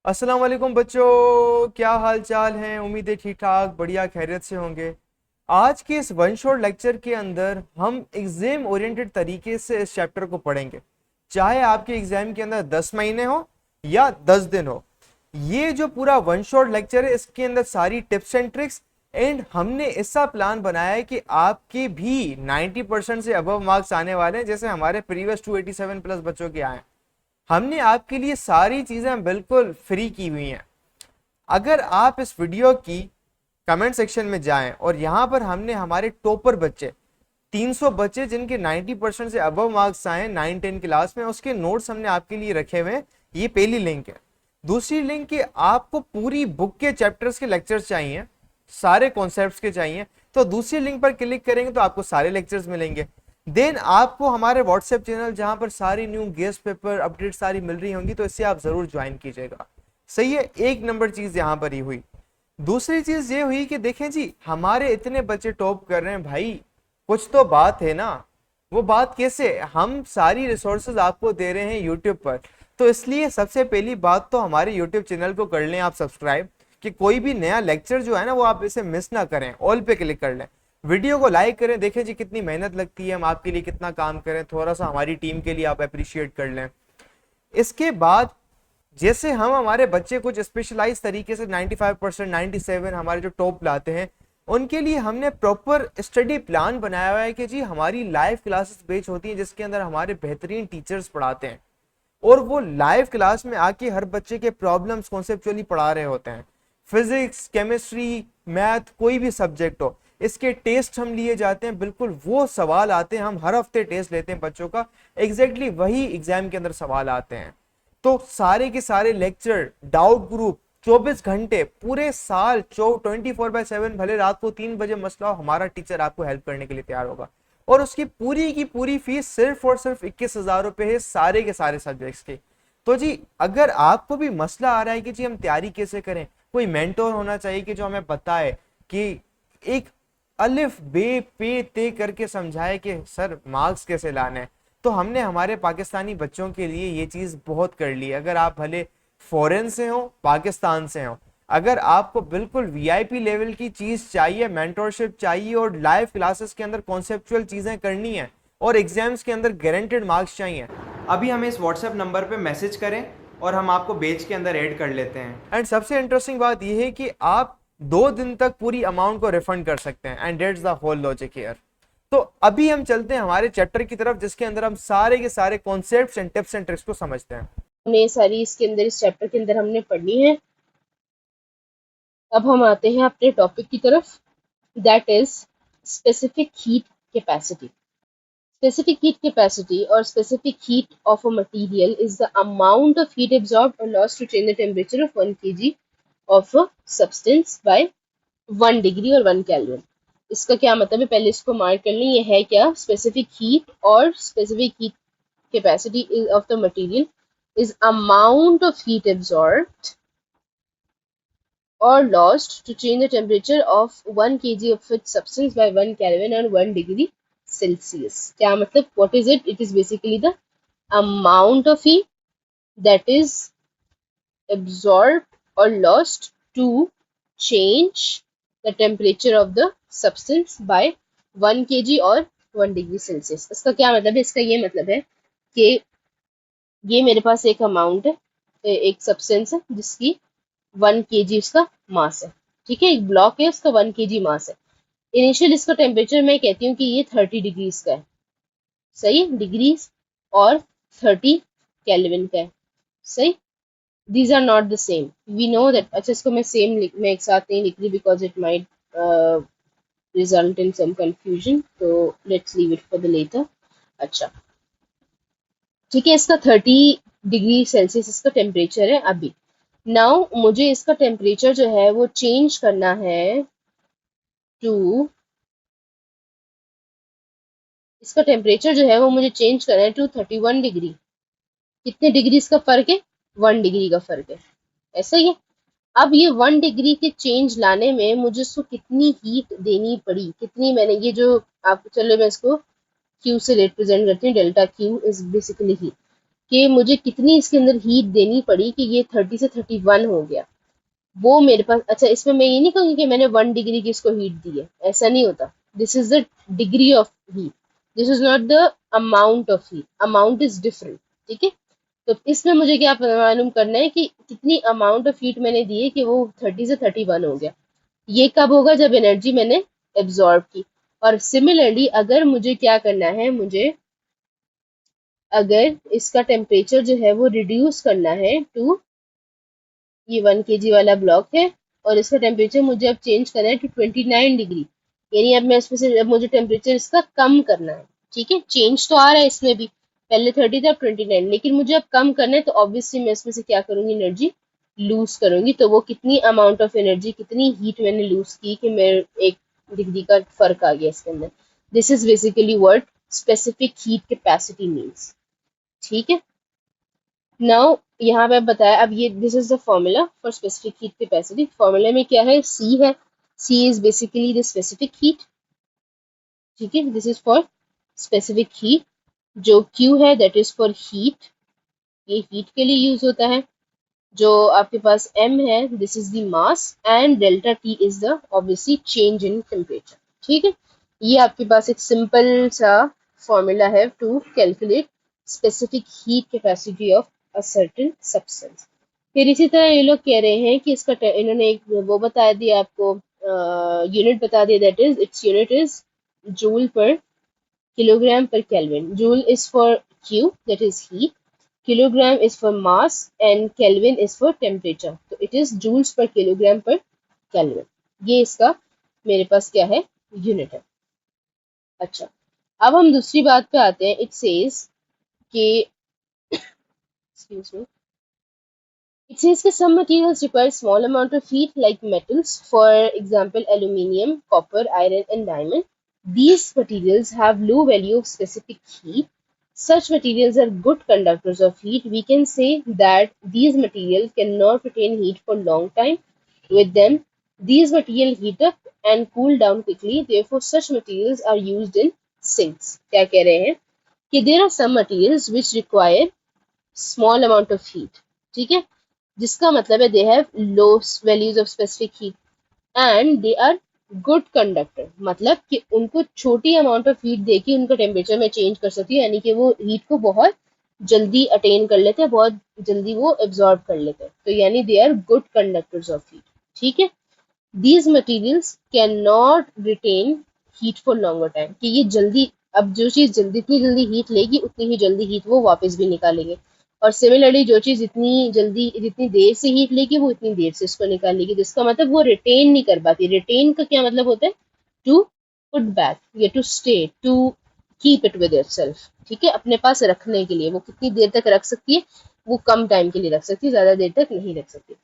अस्सलाम वालेकुम बच्चों, क्या हाल चाल हैं। उम्मीद है ठीक ठाक बढ़िया खैरियत से होंगे। आज के इस वन शॉट लेक्चर के अंदर हम एग्जाम ओरिएंटेड तरीके से इस चैप्टर को पढ़ेंगे। चाहे आपके एग्जाम के अंदर 10 महीने हो या 10 दिन हो, ये जो पूरा वन शॉट लेक्चर है इसके अंदर सारी टिप्स एंड ट्रिक्स एंड हमने ऐसा प्लान बनाया है कि आपके भी 90% से अबव मार्क्स आने वाले हैं, जैसे हमारे प्रीवियस 287 प्लस बच्चों के आए। हमने आपके लिए सारी चीजें बिल्कुल फ्री की हुई हैं। अगर आप इस वीडियो की कमेंट सेक्शन में जाएं और यहां पर हमने हमारे टॉपर बच्चे 300 बच्चे जिनके 90% से अबव मार्क्स आए 9-10 क्लास में, उसके नोट्स हमने आपके लिए रखे हुए हैं। ये पहली लिंक है। दूसरी लिंक कि आपको पूरी बुक के चैप्टर्स के लेक्चर्स चाहिए, सारे कॉन्सेप्ट्स के चाहिए, तो दूसरी लिंक पर क्लिक करेंगे तो आपको सारे लेक्चर्स मिलेंगे। देन आपको हमारे व्हाट्सएप चैनल जहां पर सारी न्यू गेस्ट पेपर अपडेट सारी मिल रही होंगी, तो इससे आप जरूर ज्वाइन कीजिएगा। सही है, एक नंबर चीज यहां पर ही हुई। दूसरी चीज ये हुई कि देखें जी, हमारे इतने बच्चे टॉप कर रहे हैं भाई, कुछ तो बात है ना। वो बात कैसे, हम सारी रिसोर्सेज आपको दे रहे हैं यूट्यूब पर, तो इसलिए सबसे पहली बात तो हमारे यूट्यूब चैनल को कर लें आप सब्सक्राइब, कि कोई भी नया लेक्चर जो है ना वो आप इसे मिस ना करें। ऑल पे क्लिक कर लें, वीडियो को लाइक करें, देखें जी कितनी मेहनत लगती है, हम आपके लिए कितना काम करें, थोड़ा सा हमारी टीम के लिए आप अप्रिशिएट कर लें। इसके बाद जैसे हम हमारे बच्चे कुछ स्पेशलाइज तरीके से 95% 97 हमारे जो टॉप लाते हैं, उनके लिए हमने प्रॉपर स्टडी प्लान बनाया हुआ है कि जी हमारी लाइव क्लासेस बेच होती हैं जिसके अंदर हमारे बेहतरीन टीचर्स पढ़ाते हैं और वो लाइव क्लास में आके हर बच्चे के प्रॉब्लम्स कॉन्सेप्चुअली पढ़ा रहे होते हैं। फिजिक्स, केमिस्ट्री, मैथ, कोई भी सब्जेक्ट हो, इसके टेस्ट हम लिए जाते हैं, बिल्कुल वो सवाल आते हैं। हम हर हफ्ते टेस्ट लेते हैं बच्चों का, एग्जैक्टली वही एग्जाम के अंदर सवाल आते हैं। तो सारे के सारे लेक्चर, डाउट ग्रुप, 24 घंटे पूरे साल 24/7, भले रात को 3 बजे मसला हो, हमारा टीचर आपको हेल्प करने के लिए तैयार होगा। और उसकी पूरी की पूरी फीस सिर्फ और सिर्फ 21,000 रुपए है, सारे के सारे सब्जेक्ट्स की। तो जी अगर आपको भी मसला आ रहा है कि जी हम तैयारी कैसे करें, कोई मेंटोर होना चाहिए कि जो हमें बताए कि एक अलिफ बे पे ते करके समझाए कि सर मार्क्स कैसे लाने हैं, तो हमने हमारे पाकिस्तानी बच्चों के लिए ये चीज बहुत कर ली। अगर आप भले फॉरेन से हो, पाकिस्तान से हो, अगर आपको बिल्कुल वीआईपी लेवल की चीज चाहिए, मेंटोरशिप चाहिए और लाइव क्लासेस के अंदर कॉन्सेप्चुअल चीजें करनी है और एग्जाम्स के अंदर गारंटेड मार्क्स चाहिए, अभी हमें इस व्हाट्सएप नंबर पे मैसेज करें और हम आपको बेच के अंदर ऐड कर लेते हैं। एंड सबसे इंटरेस्टिंग बात यह है कि आप 2 दिन तक पूरी अमाउंट को रिफंड कर सकते हैं। And that's the whole logic here. तो अभी हम चलते हैं हमारे चैप्टर की तरफ, जिसके अंदर हम सारे के सारे concepts and tips and tricks को समझते हैं। हमने सारी इसके अंदर इस चैप्टर के अंदर हमने पढ़नी है। अब हम आते हैं अपने टॉपिक की तरफ, that is specific heat capacity. Specific heat capacity or specific heat of a material is the amount of heat absorbed or lost to change the temperature of 1 kg of a substance by 1 degree or 1 Kelvin। इसका क्या मतलब है, पहले इसको mark कर लें। ये है क्या, स्पेसिफिक हीट और specific heat capacity of the material is amount of heat absorbed or lost to change the temperature of 1 kg of its substance by 1 Kelvin or 1 degree Celsius। क्या मतलब, what is it? It is basically the amount of heat that is absorbed or lost to change the temperature of the substance by 1 kg और 1 degree Celsius। इसका क्या मतलब है? इसका ये मतलब है कि ये मेरे पास एक अमाउंट है, एक सब्सटेंस है जिसकी 1 kg उसका मास है। ठीक है, एक ब्लॉक है, उसका 1 kg मास है। इनिशियल इसका टेम्परेचर मैं कहती हूँ कि ये 30 डिग्रीज का है। सही, डिग्रीज और 30 केल्विन का है। सही, these are not the same, we know that. अच्छा, इसको मैं सेम मैं एक साथ नहीं लिख रही because it might result in some confusion, तो let's leave it for the later. अच्छा, ठीक है, इसका 30 डिग्री सेल्सियस इसका टेम्परेचर है अभी। नाउ मुझे इसका टेम्परेचर जो है वो चेंज करना है टू, इसका टेम्परेचर जो है वो मुझे चेंज करना है टू 31 डिग्री। कितने डिग्री इसका फर्क है? 1 डिग्री का फर्क है। ऐसा ही है। अब ये 1 डिग्री के चेंज लाने में मुझे उसको कितनी हीट देनी पड़ी, कितनी मैंने ये जो आप, चलो मैं इसको क्यू से रिप्रेजेंट करती हूँ। Delta Q is basically heat. कि मुझे कितनी इसके अंदर हीट देनी पड़ी कि ये 30 से 31 हो गया, वो मेरे पास। अच्छा, इसमें मैं ये नहीं कहूँगी कि मैंने 1 डिग्री की इसको हीट दी है, ऐसा नहीं होता। This is the degree of heat, this is not the amount of heat, amount is different. ठीक है, तो इसमें मुझे क्या मालूम करना है कि कितनी अमाउंट ऑफ हीट मैंने दी है कि वो 30 से 31 हो गया। ये कब होगा? जब एनर्जी मैंने एब्जॉर्ब की। और सिमिलरली अगर मुझे क्या करना है, मुझे अगर इसका टेम्परेचर जो है वो रिड्यूस करना है टू, ये 1 kg वाला ब्लॉक है और इसका टेम्परेचर मुझे अब चेंज करना है टू 29 डिग्री, यानी अब मैं इसमें से अब मुझे टेम्परेचर इसका कम करना है। ठीक है, चेंज तो आ रहा है इसमें भी, पहले 30 था, अब 29, लेकिन मुझे अब कम करना है, तो ऑब्वियसली मैं इसमें से क्या करूंगी, एनर्जी लूज करूंगी। तो वो कितनी अमाउंट ऑफ एनर्जी, कितनी हीट मैंने लूज की कि मेरे 1 डिग्री का फर्क आ गया इसके अंदर। This is basically what specific heat capacity means. ठीक है, नाउ यहाँ पे बताया, अब ये this is the formula for specific heat capacity. Formula में क्या है, सी है, C is basically the specific heat. ठीक है, this is for specific heat. जो क्यू है दैट इज फॉर हीट, ये हीट के लिए यूज होता है। जो आपके पास एम है, this is the mass, and delta T is the obviously change in temperature. ठीक है, ये आपके पास एक सिंपल सा फॉर्मूला है to calculate specific heat capacity of a certain substance. फिर इसी तरह ये लोग कह रहे हैं कि इसका इन्होंने एक वो बता दिया आपको, यूनिट बता दिया, that is its unit is joule पर kilogram per Kelvin. Joule is for Q, that is heat. Kilogram is for mass and Kelvin is for temperature. तो it is joules per kilogram per Kelvin. ये इसका मेरे पास क्या है, unit है। अच्छा, अब हम दूसरी बात पे आते हैं। इट सेज कि excuse me, it says that some materials require small amount of heat like metals, for example aluminium, copper, iron and diamond. These materials have low value of specific heat. Such materials are good conductors of heat. We can say that these materials cannot retain heat for long time with them. These materials heat up and cool down quickly. Therefore, such materials are used in sinks. क्या कह रहे हैं कि there are some materials which require small amount of heat. ठीक है, जिसका मतलब है they have low values of specific heat and they are good conductor, मतलब कि उनको छोटी अमाउंट ऑफ हीट देके उनका टेम्परेचर में चेंज कर सकती है, यानी कि वो हीट को बहुत जल्दी अटेन कर लेते हैं, बहुत जल्दी वो एब्जॉर्ब कर लेते हैं, तो यानी they are good conductors of heat. ठीक है, these materials can not retain heat for longer time, कि ये जल्दी, अब जो चीज जल्दी, जितनी जल्दी हीट लेगी उतनी ही जल्दी हीट वो वापस भी निकालेंगे। और सिमिलरली जो चीज इतनी जल्दी, जितनी देर से हीट लेगी वो इतनी देर से इसको निकाल लेगी, जिसका मतलब वो रिटेन नहीं कर पाती। रिटेन का क्या मतलब होता है, टू पुट बैक या to stay, to keep it with yourself. ठीक है, अपने पास रखने के लिए, वो कितनी देर तक रख सकती है, वो कम टाइम के लिए रख सकती है, ज्यादा देर तक नहीं रख सकती।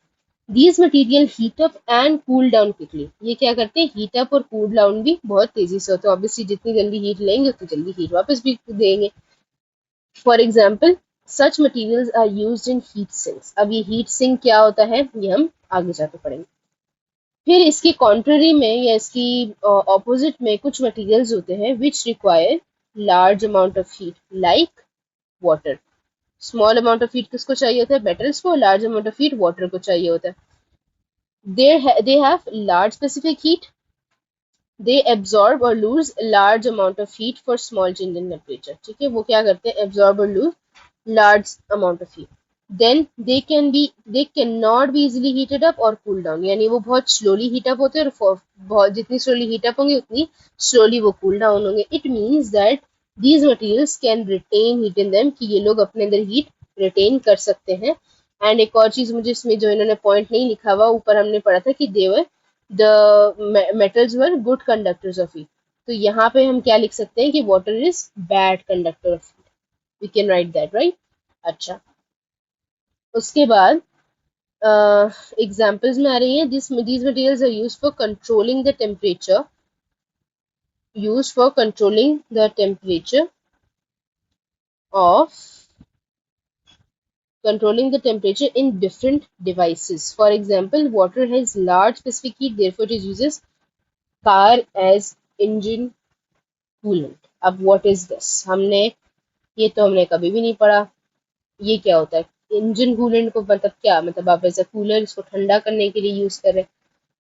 These material heat up and cool down quickly. ये क्या करते हैं, हीट अप और कूल डाउन भी बहुत तेजी से होता है। ऑब्वियसली जितनी जल्दी हीट लेंगे उतनी जल्दी हीट वापस भी देंगे। For example such materials are used in heat sinks. अब ये हीट सिंक क्या होता है ये हम आगे जाके पढ़ेंगे। फिर इसके कॉन्ट्ररी में या इसकी ऑपोजिट में कुछ मटीरियल्स होते हैं which require large amount of heat, like water. Small amount of heat किसको चाहिए होता है, मेटल्स को, large amount of heat water को चाहिए होता है। They have large specific heat. They absorb or lose a large amount of heat for small change in temperature. ठीक है, वो क्या करते हैं, absorb or lose large amount of heat. Then they cannot be easily heated up or cooled down. यानी वो बहुत slowly heat up होते हैं और बहुत जितनी slowly heat up होंगे उतनी slowly वो cool down होंगे. It means that these materials can retain heat in them, कि ये लोग अपने अंदर heat retain कर सकते हैं। एंड एक और चीज मुझे इसमें जो इन्होंने पॉइंट नहीं लिखा हुआ, ऊपर हमने पढ़ा था कि there the metals were good conductors of heat, तो यहाँ पे हम क्या लिख सकते हैं कि water is bad conductor of heat, we can write that, right. अच्छा, उसके बाद एग्जाम्पल्स में आ रही है, this these materials are used for controlling the temperature, used for controlling the temperature of controlling the temperature in different devices. For example, water has large specific heat, therefore it uses car as engine coolant. अब what is this? हमने ये तो हमने कभी भी नहीं पढ़ा, ये क्या होता है? इंजन कूलेंट को मतलब क्या, मतलब आप ऐसा कूलर इसको ठंडा करने के लिए यूज कर रहे हैं।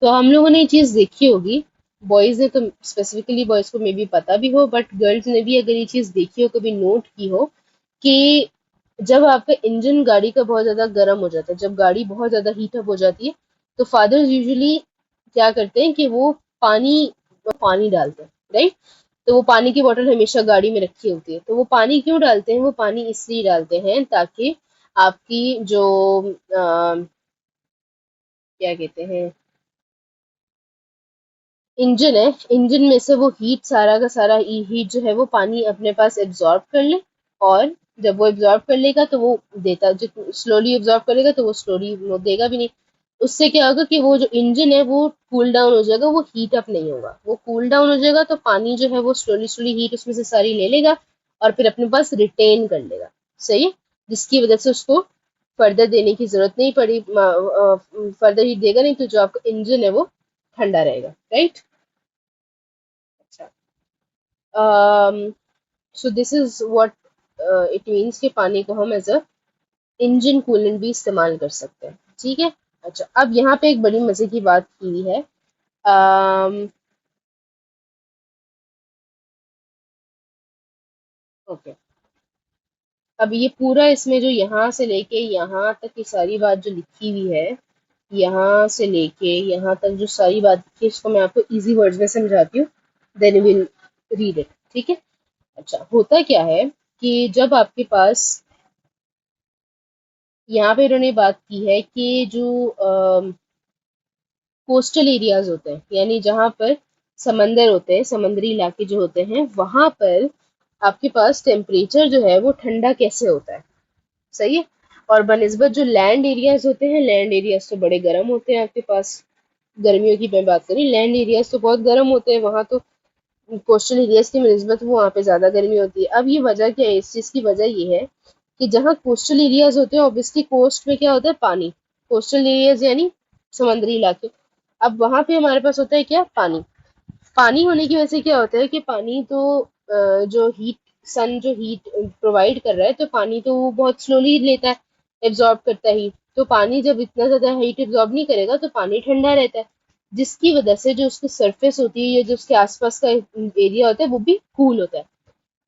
तो हम लोगों ने ये चीज देखी होगी, बॉयज ने तो स्पेसिफिकली बॉयज को मे बी पता भी हो, बट गर्ल्स ने भी अगर ये चीज देखी हो, कभी नोट की हो, कि जब आपका इंजन गाड़ी का बहुत ज्यादा गर्म हो जाता है, जब गाड़ी बहुत ज्यादा हीटअप हो जाती है, तो फादर्स यूजुअली क्या करते हैं कि वो पानी पानी डालते हैं, राइट? तो वो पानी की बोतल हमेशा गाड़ी में रखी होती है। तो वो पानी क्यों डालते हैं? वो पानी इसलिए डालते हैं ताकि आपकी जो क्या कहते हैं, इंजन है, इंजन में से वो हीट, सारा का सारा हीट जो है वो पानी अपने पास एब्जॉर्ब कर ले। और जब वो एब्जॉर्ब कर लेगा तो वो देता, जो स्लोली एब्जॉर्ब करेगा तो वो स्लोली वो देगा भी नहीं। उससे क्या होगा कि वो जो इंजन है वो कूल डाउन हो जाएगा, वो हीट अप नहीं होगा, वो कूल डाउन हो जाएगा, तो पानी जो है वो स्लोली स्लोली हीट उसमें से सारी ले लेगा और फिर अपने पास रिटेन कर लेगा। सही है? जिसकी वजह से उसको फर्दर देने की जरूरत नहीं पड़ी, फर्दर हीट देगा नहीं, तो जो आपका इंजन है वो ठंडा रहेगा, राइट? अच्छा, so this is what it means कि पानी को हम एज अ इंजन कूलेंट भी इस्तेमाल कर सकते हैं। ठीक है। अच्छा, अब यहाँ पे एक बड़ी मजे की बात की हुई है। ओके, अब ये पूरा इसमें जो यहाँ से लेके यहाँ तक की सारी बात जो लिखी हुई है, यहाँ से लेके यहाँ तक जो सारी बात लिखी है, इसको मैं आपको इजी वर्ड्स में समझाती हूँ, देन विल रीड इट। ठीक है। अच्छा, होता क्या है कि जब आपके पास, यहाँ पे इन्होंने बात की है कि जो कोस्टल एरियाज होते हैं, यानी जहाँ पर समंदर होते हैं, समुद्री इलाके जो होते हैं, वहां पर आपके पास टेम्परेचर जो है वो ठंडा कैसे होता है। सही है। और बनिस्बत जो लैंड एरियाज होते हैं, लैंड एरियाज तो बड़े गर्म होते हैं आपके पास। गर्मियों की मैं बात करी, लैंड एरियाज तो बहुत गर्म होते हैं वहां तो, कोस्टल एरियाज की निस्बत वहाँ पे ज्यादा गर्मी होती है। अब ये वजह क्या है? इस चीज की वजह ये है कि जहाँ कोस्टल एरियाज होते हैं, ऑब्वियसली कोस्ट में क्या होता है? पानी। कोस्टल एरियाज यानी समुद्री इलाके। अब वहां पे हमारे पास होता है क्या? पानी। पानी होने की वजह से क्या होता है कि पानी तो जो हीट, सन जो हीट प्रोवाइड कर रहा है, तो पानी तो वो बहुत स्लोली लेता है, एब्जॉर्ब करता है हीट। तो पानी जब इतना ज्यादा हीट एब्जॉर्ब नहीं करेगा तो पानी ठंडा रहता है, जिसकी वजह से जो उसकी सरफेस होती है या जो उसके आसपास का एरिया होता है वो भी कूल होता है।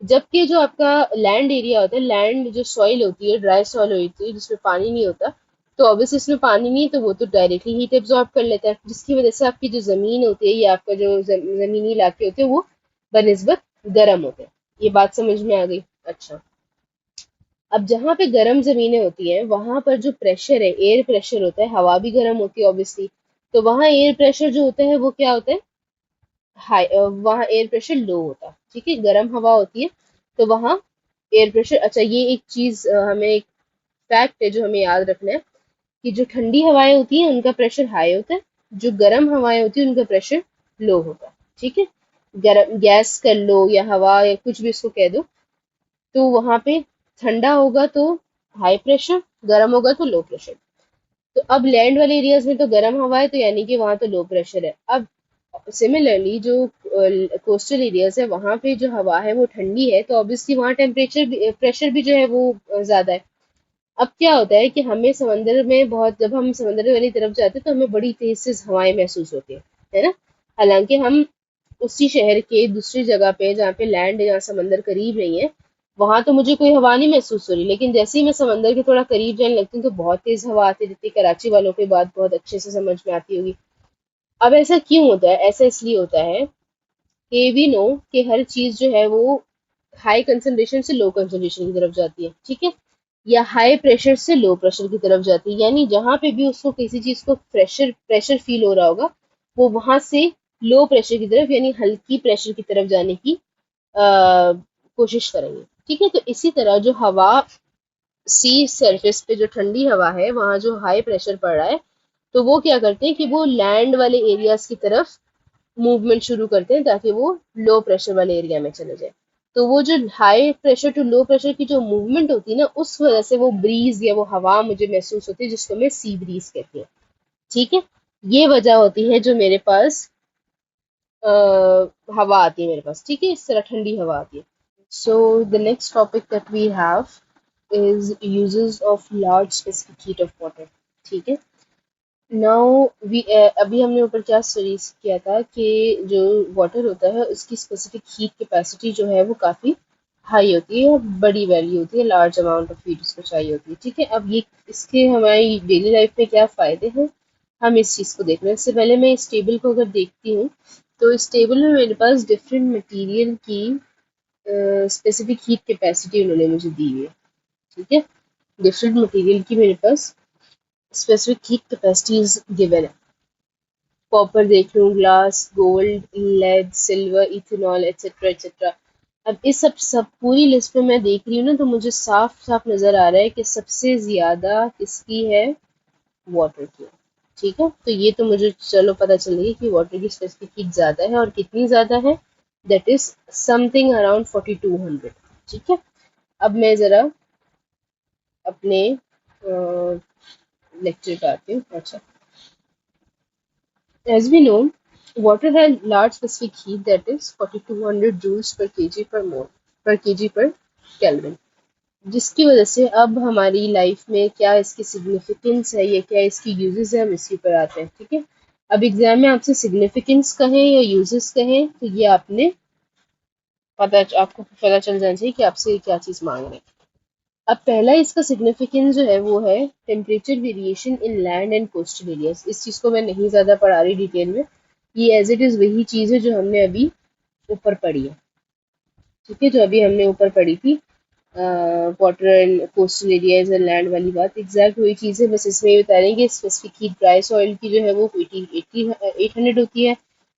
जबकि जो आपका लैंड एरिया होता है, लैंड जो सॉइल होती है, ड्राई सॉइल होती है जिसमें पानी नहीं होता, तो ऑब्वियसली इसमें पानी नहीं है, तो वो तो डायरेक्टली हीट एब्जॉर्ब कर लेता है, जिसकी वजह से आपकी जो जमीन होती है या आपका जो जमीनी इलाके होते हैं वो बनिस्बत गर्म होते हैं। ये बात समझ में आ गई? अच्छा, अब जहाँ पे गर्म जमीनें होती हैं वहां पर जो प्रेशर है, एयर प्रेशर होता है, हवा भी गर्म होती है ऑब्वियसली, तो वहां एयर प्रेशर जो होता है वो क्या होता है? हाई, वहाँ एयर प्रेशर लो होता है। ठीक है, गर्म हवा होती है तो वहाँ एयर प्रेशर, अच्छा ये एक चीज हमें एक फैक्ट है जो हमें याद रखना है, कि जो ठंडी हवाएं होती हैं उनका प्रेशर हाई होता है, जो गर्म हवाएं होती हैं उनका प्रेशर लो होता है। ठीक है, गर्म गैस कर लो या हवा या कुछ भी इसको कह दो, तो वहां पे ठंडा होगा तो हाई प्रेशर, गर्म होगा तो लो प्रेशर। तो अब लैंड वाले एरियाज में तो गर्म हवा है, तो यानी कि वहां तो लो प्रेशर है। अब सिमिलरली जो कोस्टल एरियाज है वहां पे जो हवा है वो ठंडी है, तो ऑब्वियसली वहां टेम्परेचर प्रेशर भी जो है वो ज्यादा है। अब क्या होता है कि हमें समंदर में बहुत, जब हम समंदर वाली तरफ जाते हैं तो हमें बड़ी तेज से हवाएं महसूस होती है ना? हालांकि हम उसी शहर के दूसरी जगह पे जहाँ पे लैंड है, जहाँ समंदर करीब नहीं है, वहां तो मुझे कोई हवा नहीं महसूस हो रही, लेकिन जैसे ही मैं समंदर के थोड़ा करीब जाने लगती हूँ तो बहुत तेज हवा आती रहती है। कराची वालों की बात बहुत अच्छे से समझ में आती होगी। अब ऐसा क्यों होता है? ऐसा इसलिए होता है कि वी नो कि हर चीज जो है वो हाई कंसंट्रेशन से लो कंसंट्रेशन की तरफ जाती है। ठीक है, या हाई प्रेशर से लो प्रेशर की तरफ जाती है, यानी जहां पे भी उसको किसी चीज को प्रेशर प्रेशर फील हो रहा होगा, वो वहां से लो प्रेशर की तरफ यानी हल्की प्रेशर की तरफ जाने की कोशिश करेंगे। ठीक है, तो इसी तरह जो हवा सी सरफेस पे जो ठंडी हवा है वहां जो हाई प्रेशर पड़ रहा है, तो वो क्या करते हैं कि वो लैंड वाले एरियाज की तरफ मूवमेंट शुरू करते हैं ताकि वो लो प्रेशर वाले एरिया में चले जाए। तो वो जो high pressure to low pressure की जो मूवमेंट होती है ना, उस वजह से वो ब्रीज या वो हवा मुझे महसूस होती है, जिसको मैं सी ब्रीज कहती हूँ। ठीक है, ये वजह होती है जो मेरे पास हवा आती है मेरे पास। ठीक है, इस तरह ठंडी हवा आती है। So the next topic that we have, is uses of large specific heat of water. ठीक है. नाउ वी अभी हमने ऊपर क्या स्टडीज किया था कि जो वाटर होता है उसकी स्पेसिफिक हीट कैपेसिटी जो है वो काफ़ी हाई होती है, बड़ी वैल्यू होती है, लार्ज अमाउंट ऑफ हीट उसको चाहिए होती है. ठीक है. अब ये इसके हमारी डेली लाइफ में क्या फ़ायदे हैं, हम इस चीज़ को देख रहे हैं. इससे पहले मैं इस टेबल को अगर देखती हूँ तो इस टेबल में मेरे पास डिफरेंट मटेरियल की स्पेसिफिक हीट कैपेसिटी उन्होंने मुझे दी हुई है. ठीक है. डिफरेंट मटेरियल की मेरे पास स्पेसिफिक हीट कैपेसिटीज गिवन है. कॉपर देख लूँ, glass, gold, lead, silver, ethanol etcetera etcetera. अब इस सब पूरी लिस्ट में मैं देख रही हूँ ना, तो मुझे साफ साफ नजर आ रहा है कि सबसे ज्यादा किसकी है, वाटर की. ठीक है. तो ये तो मुझे चलो पता चल गई कि वाटर की स्पेसिफिक हीट ज्यादा है, और कितनी ज्यादा है, दैट इज समथिंग अराउंड 4200. ठीक है. अब मैं जरा अपने लेक्चर का आती हूँ. अच्छा. As we know, water has large specific heat, that is 4200 joules per kg per mole per kg per Kelvin. जिसकी वजह से अब हमारी लाइफ में क्या इसकी सिग्निफिकेंस है या क्या इसकी यूजेस है, हम इसके ऊपर आते हैं. ठीक है. अब एग्जाम में आपसे सिग्निफिकेंस कहें या यूजेस कहें तो ये आपको पता चल जाना चाहिए कि आपसे क्या चीज मांग रहे हैं. अब पहला इसका सिग्निफिकेंस जो है वो है temperature variation in land and coastal areas. इस चीज़ को मैं नहीं ज़्यादा पढ़ा रही डिटेल में, ये एज इट इज़ वही चीज़ है जो हमने अभी ऊपर पढ़ी है. ठीक है. जो अभी हमने ऊपर पढ़ी थी water and coastal areas and land वाली बात, एग्जैक्ट वही चीज़ है. बस इसमें ये बता रहे हैं कि स्पेसिफिक हीट ड्राई सॉइल की जो है वो 800 होती है,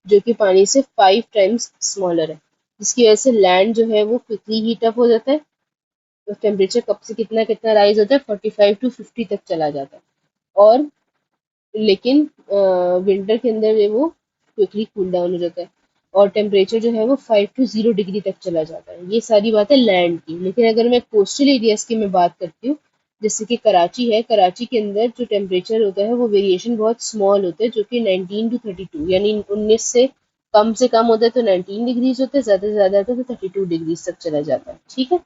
जो कि पानी से 5 टाइम्स स्मॉलर है, जिसकी वजह से लैंड जो है वो क्विकली हीट अप हो जाता है. तो टेम्परेचर कब से कितना कितना राइज होता है, 45 टू 50 तक चला जाता है. और लेकिन विंटर के अंदर वो क्विकली कूल डाउन हो जाता है, और टेम्परेचर जो है वो 5 to 0 डिग्री तक चला जाता है. ये सारी बात है लैंड की. लेकिन अगर मैं कोस्टल एरियाज की मैं बात करती हूँ, जैसे कि कराची है, कराची के अंदर जो टेम्परेचर होता है वो वेरिएशन बहुत स्मॉल होता है, जो कि 19 to 32, यानी 19 से कम होता है तो 19 डिग्रीज होता है, ज़्यादा से ज़्यादा होता है तो 32 डिग्रीज तक चला जाता है. ठीक है.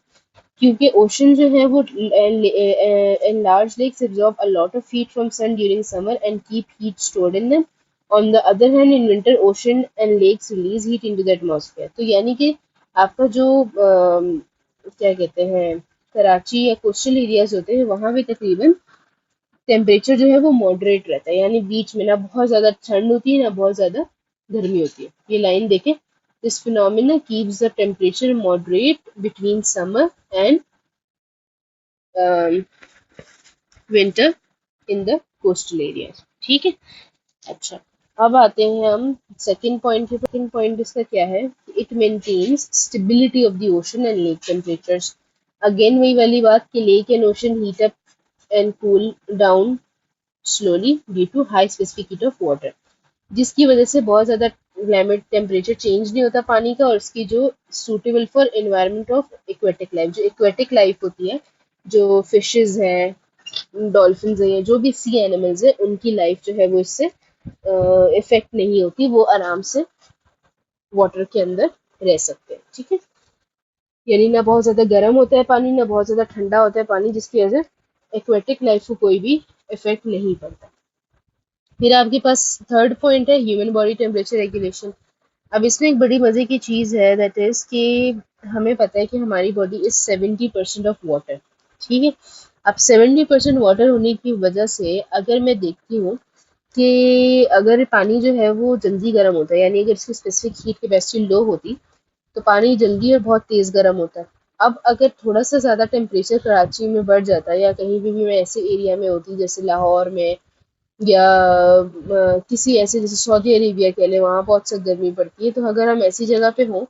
क्योंकि ओशन जो है वो and large lakes absorb a lot of heat from sun during summer and keep heat stored in them. On the other hand, in winter, ocean and lakes release heat into the atmosphere. तो यानी कि आपका जो क्या कहते हैं, कराची या coastal areas होते हैं, वहाँ पे तकरीबन टेम्परेचर जो है वो मॉडरेट रहता है, यानी बीच में ना बहुत ज़्यादा ठंड होती है ना बहुत ज़्यादा गर्मी होती है. ये लाइन देखें. This phenomena keeps the temperature moderate between summer and winter in the coastal areas. ठीक है. अच्छा. अब आते हैं हम सेकंड पॉइंट के. सेकंड पॉइंट इसका क्या है, it maintains stability of the ocean and lake temperatures. Again वही वाली बात कि lake and ocean heat up and cool down slowly due to high specific heat of water, जिसकी वजह से बहुत ज़्यादा क्लाइमेट टेम्परेचर चेंज नहीं होता पानी का, और इसकी जो suitable for environment of aquatic life, जो एक्वेटिक लाइफ होती है, जो फिशेज हैं, डॉल्फिन है, जो भी सी एनिमल्स है, उनकी लाइफ जो है वो इससे इफेक्ट नहीं होती, वो आराम से वाटर के अंदर रह सकते हैं. ठीक है. यानी ना बहुत ज़्यादा गर्म होता है पानी, ना बहुत ज़्यादा ठंडा होता है पानी, जिसकी वजह से एक्वेटिक लाइफ को कोई भी इफेक्ट नहीं पड़ता. फिर आपके पास थर्ड पॉइंट है ह्यूमन बॉडी टेम्परेचर रेगुलेशन. अब इसमें एक बड़ी मज़े की चीज़ है, दैट इज़ कि हमें पता है कि हमारी बॉडी इज़ 70% ऑफ वाटर. ठीक है. अब 70% वाटर होने की वजह से अगर मैं देखती हूँ कि अगर पानी जो है वो जल्दी गर्म होता है, यानी अगर इसकी स्पेसिफिक हीट कैपेसिटी लो होती तो पानी जल्दी और बहुत तेज़ गर्म होता है. अब अगर थोड़ा सा ज़्यादा टेम्परेचर कराची में बढ़ जाता है, या कहीं भी मैं ऐसे एरिया में होती जैसे लाहौर में, या किसी ऐसे जैसे सऊदी अरेबिया के लिए, वहाँ बहुत सख्त गर्मी पड़ती है, तो अगर हम ऐसी जगह पे हों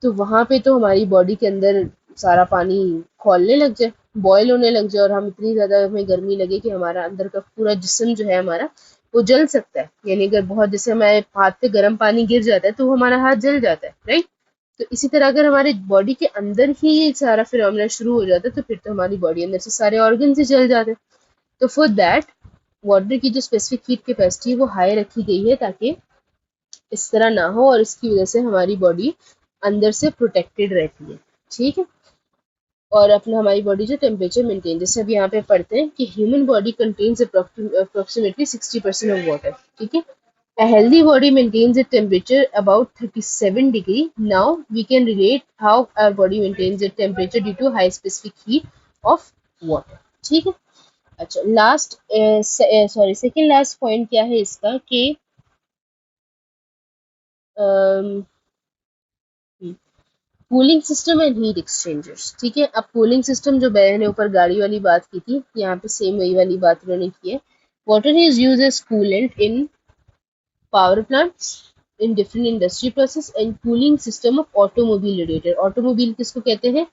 तो वहाँ पे तो हमारी बॉडी के अंदर सारा पानी खौलने लग जाए, बॉयल होने लग जाए, और हम इतनी ज़्यादा हमें गर्मी लगे कि हमारा अंदर का पूरा जिस्म जो है हमारा वो जल सकता है. यानी अगर बहुत, जैसे हमारे हाथ पे गर्म पानी गिर जाता है तो वो हमारा हाथ जल जाता है, राइट. तो इसी तरह अगर हमारे बॉडी के अंदर ही ये सारा फिनोमेना शुरू हो जाता है तो फिर तो हमारी बॉडी अंदर से सारे ऑर्गन ही जल जाते हैं. तो फॉर दैट वाटर की जो स्पेसिफिक हीट कैपेसिटी है वो हाई रखी गई है, ताकि इस तरह ना हो, और इसकी वजह से हमारी बॉडी अंदर से प्रोटेक्टेड रहती है. ठीक है. और अपना हमारी बॉडी जो टेम्परेचर मेंटेन, जैसे अब यहाँ पे पढ़ते हैं कि human body contains approximately 60% of water, ठीक है। A healthy body maintains a temperature about 37 degree. Now we can relate how our body maintains a temperature due to high specific heat of water. ठीक है। अच्छा, last sorry second last point क्या है इसका कि cooling system and heat exchangers, ठीक है। अब कूलिंग सिस्टम जो मैंने ऊपर गाड़ी वाली बात की थी, यहाँ पे सेम वही वाली बात उन्होंने की है। Water is use as coolant in power plants in different industry process and cooling system of automobile radiator। Automobile किसको कहते हैं?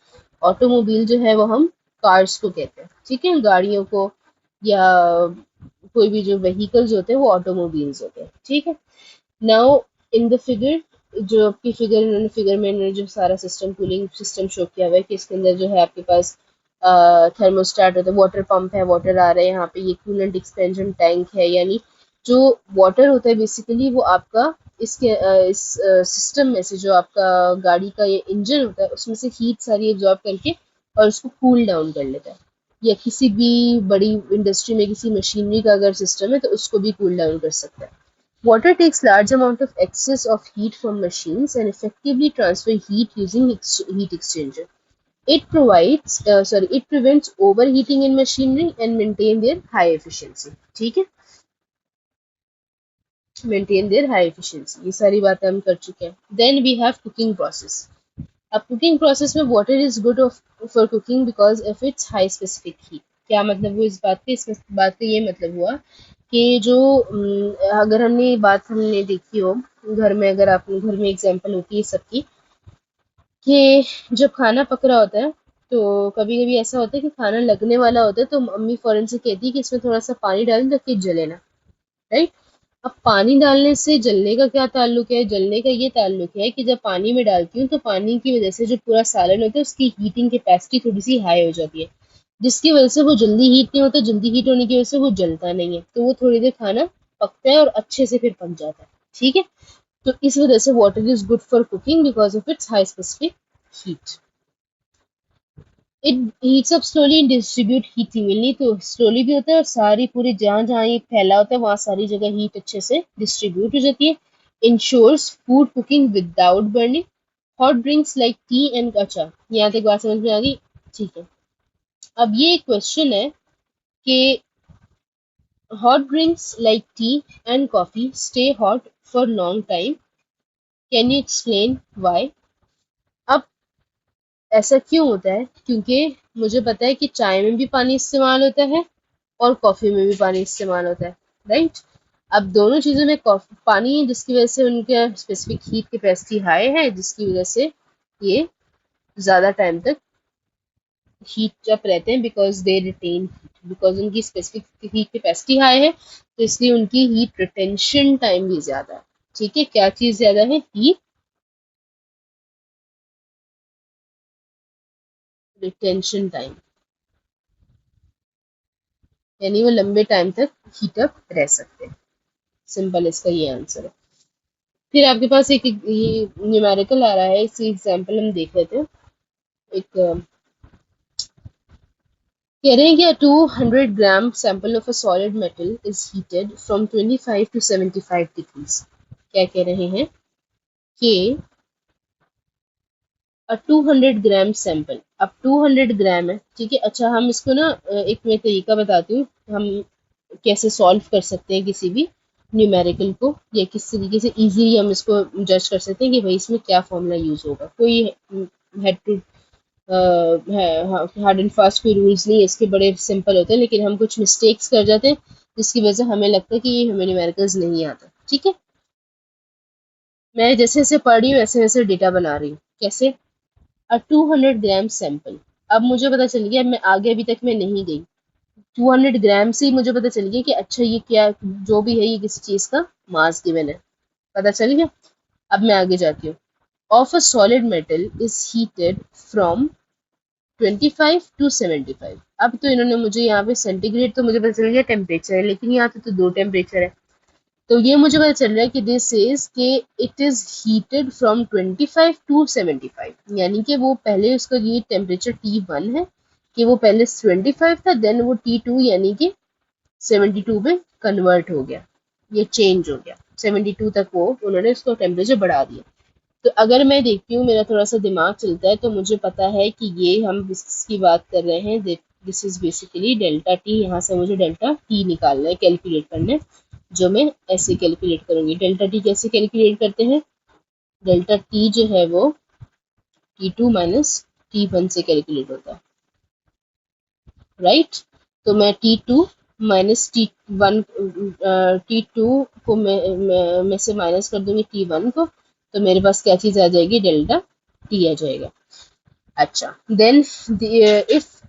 ऑटोमोबाइल जो है वो हम कार्स को कहते हैं, ठीक है। गाड़ियों को या कोई भी जो व्हीकल्स होते हैं वो ऑटोमोबाइल्स होते हैं, ठीक है। नाउ इन द फिगर, जो आपकी फिगर में इन्होंने जो सारा सिस्टम कूलिंग सिस्टम शो किया हुआ है कि इसके अंदर जो है आपके पास थर्मोस्टेट होता है, वाटर पंप है, वाटर आ रहा है यहाँ पे, ये कूलेंट एक्सपेंशन टैंक है, यानी जो वाटर होता है बेसिकली वो आपका इसके इस सिस्टम में से, जो आपका गाड़ी का ये इंजन होता है उसमें से हीट सारी एब्जॉर्ब करके और उसको कूल डाउन कर लेता है। या किसी भी बड़ी इंडस्ट्री में किसी मशीनरी का अगर सिस्टम है तो उसको भी कूल डाउन कर सकता है। Water takes large amount of excess of heat from machines and effectively transfer heat using heat exchanger. It prevents overheating in machinery and maintain their high efficiency. ठीक है, maintain their high efficiency, ये सारी बातें हम कर चुके हैं। Then we have cooking process. अब कुकिंग प्रोसेस में water is good for cooking because of its high specific heat. क्या मतलब हुआ इस बात के? इस बात का ये मतलब हुआ कि जो अगर हमने देखी हो घर में, अगर आपने घर में एग्जांपल होती है सबकी कि जब खाना पक रहा होता है तो कभी कभी ऐसा होता है कि खाना लगने वाला होता है तो मम्मी फौरन से कहती है कि इसमें थोड़ा सा पानी डाल ताकि जले ना, राइट। अब पानी डालने से जलने का क्या ताल्लुक है? जलने का ये ताल्लुक है कि जब पानी में डालती हूँ तो पानी की वजह से जो पूरा सालन होता है उसकी हीटिंग कैपेसिटी थोड़ी सी हाई हो जाती है, जिसकी वजह से वो जल्दी हीट नहीं होता। जल्दी हीट होने की वजह से वो जलता नहीं है, तो वो थोड़ी देर खाना पकता है और अच्छे से फिर पक जाता है, ठीक है। तो इस वजह से water is good for cooking because of its high specific heat. It heats up slowly and distribute heat evenly, तो स्लोली भी होता है और सारी पूरी जहाँ जहाँ ये फैला होता है वहाँ सारी जगह हीट अच्छे से डिस्ट्रीब्यूट हो जाती है। Ensures food cooking without burning. Hot drinks like tea and, अच्छा यहाँ तक बात समझ में आ गई, ठीक है। अब ये क्वेश्चन है कि hot drinks like tea and coffee stay hot for long time, can you explain why? अब ऐसा क्यों होता है? क्योंकि मुझे पता है कि चाय में भी पानी इस्तेमाल होता है और कॉफ़ी में भी पानी इस्तेमाल होता है, राइट। अब दोनों चीज़ों में पानी है जिसकी वजह से उनका स्पेसिफिक हीट कैपेसिटी हाई है, जिसकी वजह से ये ज़्यादा टाइम तक हीट अप रहते हैं because they retain heat, because उनकी स्पेसिफिक हीट कैपेसिटी हाई है तो इसलिए उनकी हीट रिटेंशन टाइम भी ज़्यादा है, ठीक है। क्या चीज़ ज़्यादा है? हीट रिटेंशन टाइम, यानी वो लंबे टाइम तक हीट अप रह सकते हैं। सिंपल इसका ये आंसर है। फिर आपके पास एक ये न्यूमेरिकल आ रहा है, इसी एग्जांपल हम देख लेते हैं। एक कह रहे हैं कि 200 gram sample of a solid metal is heated from 25 to 75 degrees. क्या कह रहे हैं कि 200 ग्राम सैंपल, अब 200 ग्राम है, ठीक है। अच्छा हम इसको ना एक मैं तरीका बताती हूँ हम कैसे सॉल्व कर सकते हैं किसी भी न्यूमेरिकल को, या किस तरीके से इजीली हम इसको जज कर सकते हैं कि भाई इसमें क्या फॉर्मूला यूज होगा। कोई head to hard and fast कोई रूल्स नहीं है इसके, बड़े सिंपल होते हैं, लेकिन हम कुछ मिस्टेक्स कर जाते हैं जिसकी वजह से हमें लगता है कि ये हमें न्यूमेरिकल्स नहीं आता, ठीक है। मैं जैसे जैसे पढ़ रही हूँ वैसे वैसे डेटा बना रही हूँ। कैसे? 200 ग्राम सैंपल, अब मुझे पता चल गया, मैं आगे अभी तक मैं नहीं गई, 200 ग्राम से ही मुझे पता चल गया कि अच्छा ये क्या जो भी है ये किसी चीज का मास गिवन है, पता चल गया। अब मैं आगे जाती हूँ। Of a solid metal is heated from 25 to 75। अब तो इन्होंने मुझे यहाँ पे सेंटीग्रेड तो मुझे पता चल गया टेम्परेचर है, लेकिन यहाँ पे तो दो टेम्परेचर है। तो ये मुझे पता चल रहा है कि दिस इज के it is heated from 25 to 75, यानी कि वो पहले उसका ये टेम्परेचर T1 है कि वो पहले 25 था, देन वो T2 यानी कि 72 में कन्वर्ट हो गया, ये चेंज हो गया 72 तक, वो उन्होंने उसको टेम्परेचर बढ़ा दिया। तो अगर मैं देखती हूँ, मेरा थोड़ा सा दिमाग चलता है, तो मुझे पता है कि ये हम जिसकी बात कर रहे हैं, this is basically delta T. यहाँ से मुझे डेल्टा टी निकालना है, कैलकुलेट करना है, जो मैं ऐसे कैलकुलेट करूंगी। डेल्टा टी कैसे कैलकुलेट करते हैं? डेल्टा टी जो है वो T2 माइनस T1 से कैलकुलेट होता है, राइट। तो मैं T2 माइनस T1, T2 को मैं से माइनस कर दूंगी T1 को, तो मेरे पास क्या चीज़ आ जाएगी? डेल्टा टी आ जाएगा। अच्छा, देन इफ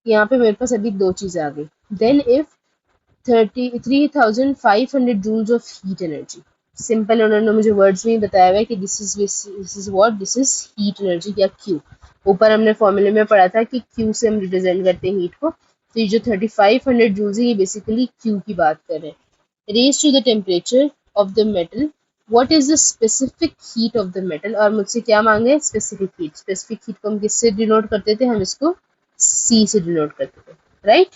यहाँ पे मेरे पास अभी दो चीज़ें आ गई। Then if 33,500 joules of heat energy, simple उन्होंने मुझे वर्ड्स में बताया हुआ है कि this is what, this is heat energy या क्यू। ऊपर हमने फॉर्मूले में पढ़ा था कि क्यू से हम रिप्रेजेंट करते हैं हीट को, तो ये जो 3500 जूल्स है ये बेसिकली क्यू की बात कर रहे हैं। Raise to the temperature of the metal, what is the specific heat of the metal, और मुझसे क्या मांगे? Specific heat. स्पेसिफिक हीट को हम किससे डिनोट करते थे? हम इसको सी से डिनोट करते थे, राइट।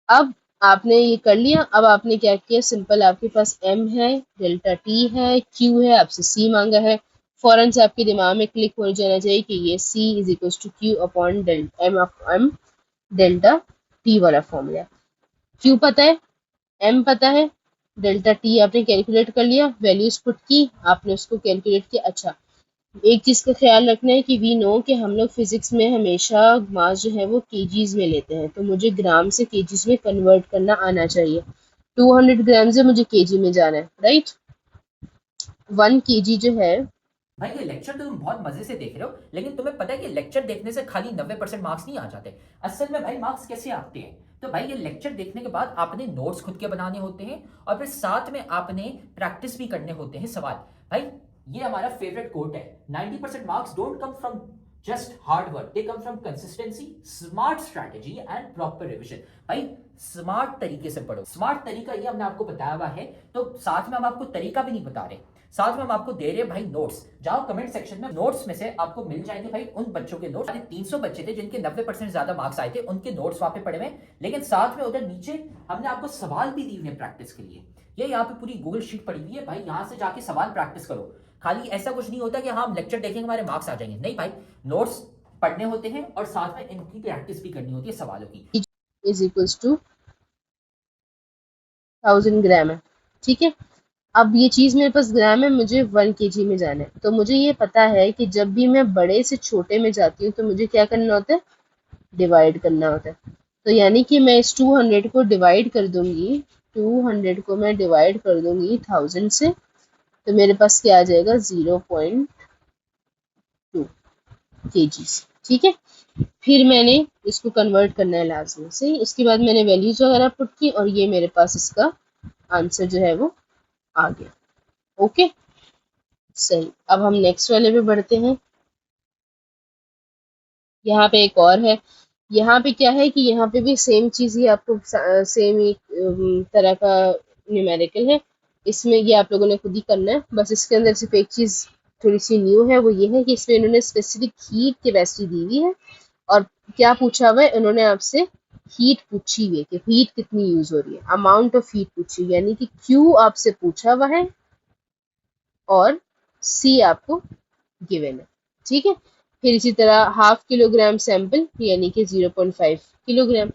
अब आपने ये कर लिया, अब आपने क्या किया? सिंपल, आपके पास m है, डेल्टा t है, q है, आपसे c मांगा है, फौरन से आपके दिमाग में क्लिक हो जाना चाहिए कि ये c is equal to q upon m delta t वाला फॉर्मूला। q पता है, m पता है, डेल्टा t आपने कैलकुलेट कर लिया, वैल्यूज पुट की, आपने उसको कैलकुलेट किया। अच्छा, एक चीज का ख्याल रखना है कि वी नो कि हम लोग फिजिक्स में हमेशा मास जो है वो केजीज में लेते हैं, तो मुझे ग्राम से केजीज में कन्वर्ट करना आना चाहिए। 200 ग्राम से मुझे केजी में जाना है, राइट। 1 केजी जो है, भाई ये लेक्चर तो तुम बहुत मजे से देख रहे हो, लेकिन तुम्हें पता है कि लेक्चर देखने से खाली 90% मार्क्स नहीं आ जाते। असल में भाई मार्क्स कैसे आते हैं? तो भाई ये लेक्चर देखने के बाद आपने नोट्स खुद के बनाने होते हैं और फिर साथ में आपने प्रैक्टिस भी करने होते हैं सवाल। भाई ये हमारा फेवरेट कोट है, 90% marks don't come from just hard work, they come from consistency, smart strategy and proper revision. भाई स्मार्ट तरीके से पढ़ो, स्मार्ट तरीका ये हमने आपको बताया हुआ है, तो साथ में हम आपको तरीका भी नहीं बता रहे, साथ में हम आपको दे रहे हैं भाई नोट्स। जाओ कमेंट सेक्शन में, नोट्स में से आपको मिल जाएंगे भाई उन बच्चों के नोट्स। 300 बच्चे थे जिनके 90% ज्यादा मार्क्स आए थे, उनके नोट्स वहां पे पड़े हुए, लेकिन साथ में उधर नीचे हमने आपको सवाल भी दिए हैं प्रैक्टिस के लिए। ये यहाँ पे पूरी गूगल शीट पड़ी हुई है भाई, यहाँ से जाके सवाल प्रैक्टिस करो। खाली ऐसा कुछ नहीं होता कि हाँ हम लेक्चर देखेंगे हमारे मार्क्स आ जाएंगे, नहीं भाई, नोट्स पढ़ने होते हैं और साथ में इनकी प्रैक्टिस भी करनी होती है सवालों की। इज इक्वल टू 1000 ग्राम है, ठीक है। अब ये चीज मेरे पास ग्राम है, मुझे 1 केजी में जाना है, तो मुझे ये पता है कि जब भी मैं बड़े से छोटे में जाती हूँ तो मुझे क्या करना होता है? डिवाइड करना होता है। तो यानी कि मैं इस 200 को डिवाइड कर दूंगी, 200 को मैं डिवाइड कर दूंगी 1000 से, तो मेरे पास क्या आ जाएगा? 0.2 kgs, ठीक है। फिर मैंने इसको कन्वर्ट करना है लाजमी से, उसके बाद मैंने वैल्यूज वगैरह पुट की और ये मेरे पास इसका आंसर जो है वो आ गया। ओके, सही। अब हम नेक्स्ट वाले पे बढ़ते हैं। यहाँ पे एक और है, यहाँ पे क्या है कि यहाँ पे भी सेम चीज़ ही आपको सेम ही तरह का न्यूमेरिकल है। इसमें ये आप लोगों ने खुद ही करना है, बस इसके अंदर सिर्फ एक चीज़ थोड़ी सी न्यू है, वो ये है कि इसमें इन्होंने स्पेसिफिक हीट कैपेसिटी दी हुई है और क्या पूछा हुआ है, इन्होंने आपसे हीट पूछी हुई है कि हीट कितनी यूज हो रही है, अमाउंट ऑफ हीट पूछी हुई, यानी कि क्यू आपसे पूछा हुआ है और सी आपको गिवन है, ठीक है। फिर इसी तरह 1/2 किलोग्राम सैंपल यानी कि 0.5 किलोग्राम,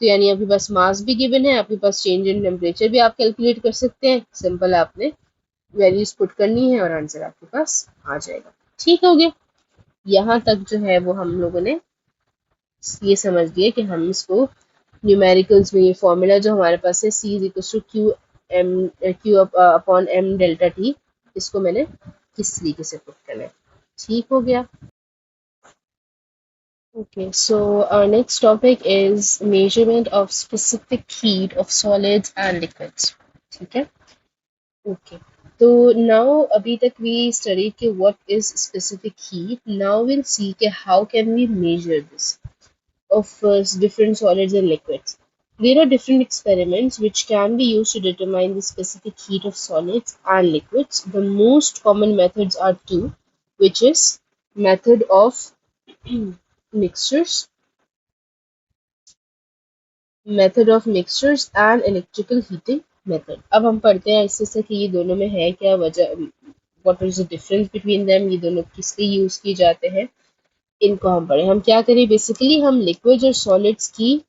तो यानी आपके पास मास भी गिवन है, आपके पास चेंज इन टेम्परेचर भी आप कैलकुलेट कर सकते हैं। सिंपल आपने वैल्यूज पुट करनी है और आंसर आपके पास आ जाएगा। ठीक हो गया, यहाँ तक जो है वो हम लोगों ने ये समझ लिया कि हम इसको न्यूमेरिकल्स में ये फॉर्मूला जो हमारे पास है C = Q upon M delta T, इसको मैंने किस तरीके से पुट करना है। ठीक हो गया। Okay, so our next topic is measurement of specific heat of solids and liquids. ठीक है, okay. So now अभी तक we studied कि what is specific heat. Now we'll see कि how can we measure this of different solids and liquids. There are different experiments which can be used to determine the specific heat of solids and liquids. The most common methods are two, which is method of mixtures and electrical heating method. अब हम पढ़ते हैं इससे से कि ये दोनों में है क्या वजह, what is the difference between them, ये दोनों किस लिए यूज किए जाते हैं, इनको हम पढ़ें। हम क्या करें, बेसिकली हम लिक्विड्स और सॉलिड्स की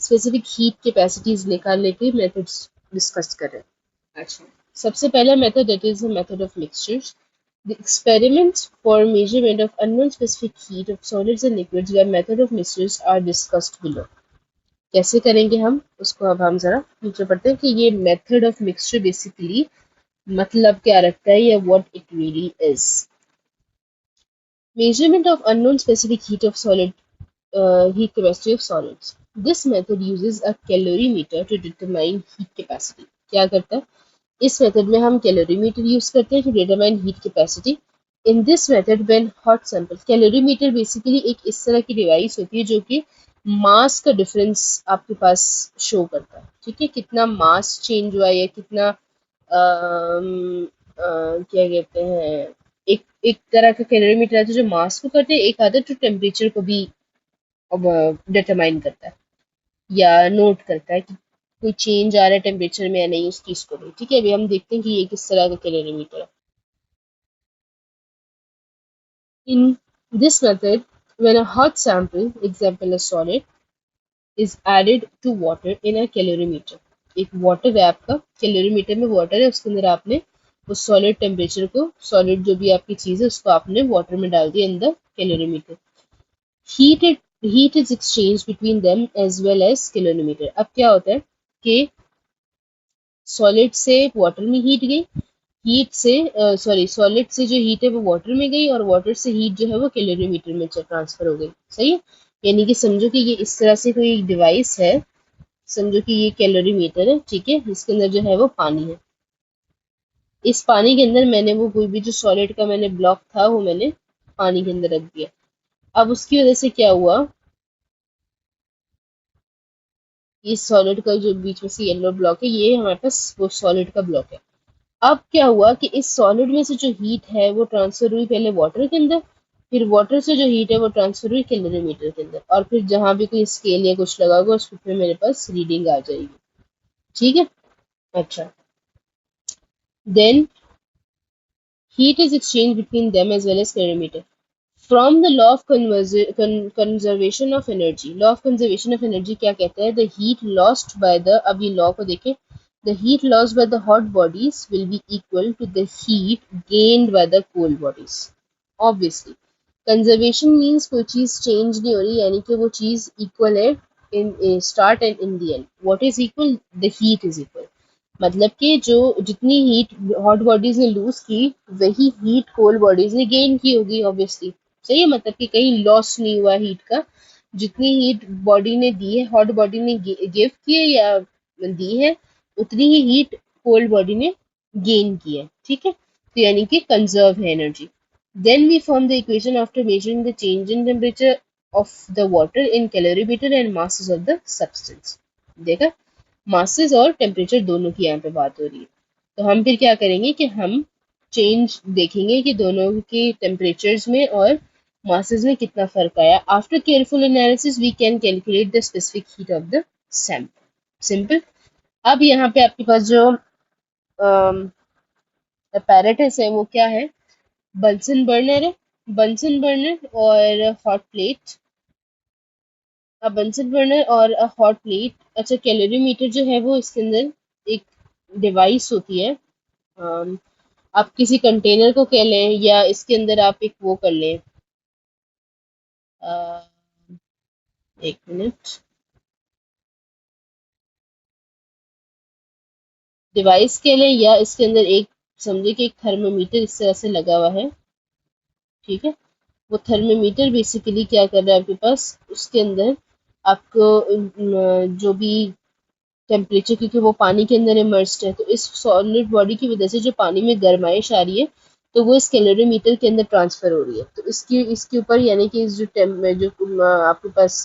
स्पेसिफिक हीट कैपेसिटीज निकालने के मेथड्स डिस्कस कर रहे हैं। अच्छा, सबसे पहला method that is the method of mixtures. The experiments for measurement of unknown specific heat of solids and liquids by method of mixtures are discussed below. कैसे करेंगे हम उसको अब हम जरा नीचे पढ़ते हैं कि ये मेथड ऑफ मिक्सचर बेसिकली मतलब क्या रखता है या what it really is. Measurement of unknown specific heat of solid heat capacity of solids. This method uses a calorimeter to determine heat capacity. क्या करता है, इस मेथड में हम कैलोरीमीटर यूज करते हैं to determine heat capacity. In this method, when hot sample, calorimeter basically एक इस तरह की डिवाइस होती है जो कि मास का डिफरेंस आपके पास शो करता है, ठीक है, कितना मास चेंज हुआ या कितना क्या कहते हैं, एक तरह का कैलोरीमीटर आता है जो मास को करते हैं, एक आता है जो टेम्परेचर को भी डिटरमाइन करता है या नोट करता है कि कोई चेंज आ रहा है टेम्परेचर में या नहीं उस चीज को भी, ठीक है। अभी हम देखते हैं कि ये किस तरह का कैलोरीमीटर है। In this method when a hot sample, example a solid, is added to water in a calorimeter, एक वाटर है आपका, कैलोरीमीटर में वाटर है, उसके अंदर आपने उस सॉलिड टेम्परेचर को, सॉलिड जो भी आपकी चीज है उसको आपने वाटर में डाल दिया in the calorimeter. heat is exchanged between them as well as calorimeter. अब क्या होता है कि सॉलिड से वाटर में हीट गई, हीट से सॉलिड से जो हीट है वो वाटर में गई और वाटर से हीट जो है वो कैलोरीमीटर में ट्रांसफर हो गई, सही है। यानी कि समझो कि ये इस तरह से कोई डिवाइस है, समझो कि ये कैलोरीमीटर है, ठीक है, इसके अंदर जो है वो पानी है। इस पानी के अंदर मैंने वो कोई भी जो सॉलिड का मैंने ब्लॉक था वो मैंने पानी के अंदर रख दिया। अब उसकी वजह से क्या हुआ, इस सॉलिड का जो बीच में से येलो ब्लॉक है ये हमारे पास वो सॉलिड का ब्लॉक है। अब क्या हुआ कि इस सॉलिड में से जो हीट है वो ट्रांसफर हुई पहले वाटर के अंदर, फिर वाटर से जो हीट है वो ट्रांसफर हुई कैलोरीमीटर के अंदर, और फिर जहां भी कोई स्केल या कुछ लगा होगा उस पे मेरे पास रीडिंग आ जाएगी, ठीक है। अच्छा, then heat is exchanged between them as well as calorimeter. From the law of conservation of energy, law of conservation of energy क्या कहता है, the heat lost by the, अब ये law को देखें, the heat lost by the hot bodies will be equal to the heat gained by the cold bodies. Obviously, conservation means कोई चीज change नहीं हो रही, यानी कि वो चीज equal है in start and in the end. What is equal? The heat is equal. मतलब कि जो जितनी हीट हॉट बॉडीज ने लूज की वही हीट कोल्ड बॉडीज ने गेन की होगी, ऑब्वियसली, सही है, मतलब कि कहीं लॉस नहीं हुआ हीट का, जितनी हीट बॉडी ने दी है, हॉट बॉडी ने गिव की है या दी है, उतनी ही हीट कोल्ड बॉडी ने गेन की है, ठीक है, तो यानी कि कंजर्व है energy. Then we form the equation after measuring the change in temperature of the water in calorimeter and masses of the substance. देखा, मासेस और टेम्परेचर दोनों की यहाँ पे बात हो रही है, तो हम फिर क्या करेंगे कि हम चेंज देखेंगे कि दोनों के टेम्परेचर्स में और मासेस में कितना फर्क आया। After careful analysis we can calculate the specific heat of the sample. Simple. अब यहाँ पे आपके पास जो apparatus है वो क्या है, बंसन बर्नर है, बंसन बर्नर और हॉट प्लेट, बंसन बर्नर और हॉट प्लेट। अच्छा, कैलोरीमीटर जो है वो इसके अंदर एक डिवाइस होती है, आप किसी कंटेनर को कह लें या इसके अंदर आप एक वो कर लें, एक मिनट, डिवाइस कह लें या इसके अंदर एक समझे कि एक थर्मोमीटर इस तरह से लगा हुआ है, ठीक है। वो थर्मोमीटर बेसिकली क्या कर रहा है आपके पास, उसके अंदर आपको जो भी टेम्परेचर, क्योंकि वो पानी के अंदर इमर्स्ड है, तो इस सॉलिड बॉडी की वजह से जो पानी में गर्माइश आ रही है तो वो इस कैलोरीमीटर के अंदर ट्रांसफर हो रही है, तो इसके ऊपर यानी कि इस जो आपके पास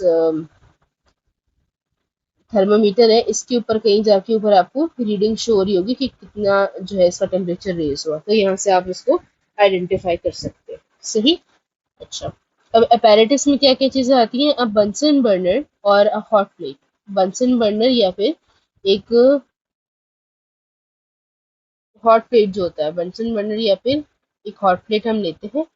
थर्मामीटर है, इसके ऊपर कहीं जाके ऊपर आपको रीडिंग शो हो रही होगी कि कितना जो है इसका टेम्परेचर रेज हुआ, तो यहाँ से आप इसको आइडेंटिफाई कर सकते हैं। सही। अच्छा, अब अपैरेटस में क्या क्या चीजें आती हैं? अब बंसन बर्नर और हॉट प्लेट। बंसन बर्नर या फिर एक हॉट प्लेट जो होता है, बंसन बर्नर या फिर एक हॉट प्लेट हम लेते हैं।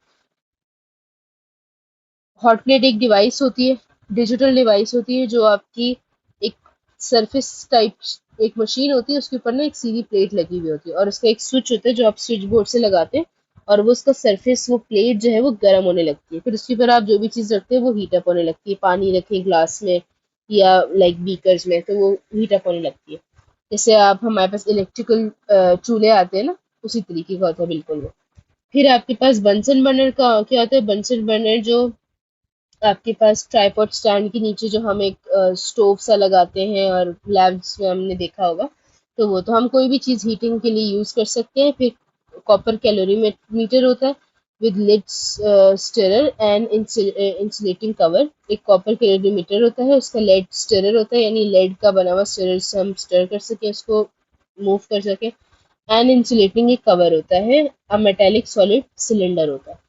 हॉट प्लेट एक डिवाइस होती है, डिजिटल डिवाइस होती है, जो आपकी एक सरफेस टाइप एक मशीन होती है, उसके ऊपर ना एक सीधी प्लेट लगी हुई होती है और उसका एक स्विच होता है जो आप स्विच बोर्ड से लगाते हैं, और वो उसका सरफेस, वो प्लेट जो है वो गर्म होने लगती है। फिर उसके ऊपर आप जो भी चीज़ रखते हैं वो हीट अप होने लगती है। पानी रखें ग्लास में या लाइक बीकर्स में, तो वो हीट अप होने लगती है। जैसे आप, हमारे पास इलेक्ट्रिकल चूल्हे आते हैं ना, उसी तरीके का होता है बिल्कुल वो। फिर आपके पास बंसन बर्नर का क्या होता है? बंसन बर्नर जो आपके पास ट्राइपॉड स्टैंड के नीचे जो हम एक स्टोव सा लगाते हैं और लैब्स में हमने देखा होगा, तो वो तो हम कोई भी चीज़ हीटिंग के लिए यूज़ कर सकते हैं। फिर कॉपर कैलोरीमीटर होता है with lid stirrer and insulating cover. एक कॉपर कैलोरीमीटर होता है, उसका लेड स्टिरर होता है, यानी लेड का बना हुआ स्टिरर से हम स्टर कर सकें, उसको मूव कर सकें। एंड इंसुलेटिंग एक कवर होता है, अ मेटेलिक सॉलिड सिलेंडर होता है।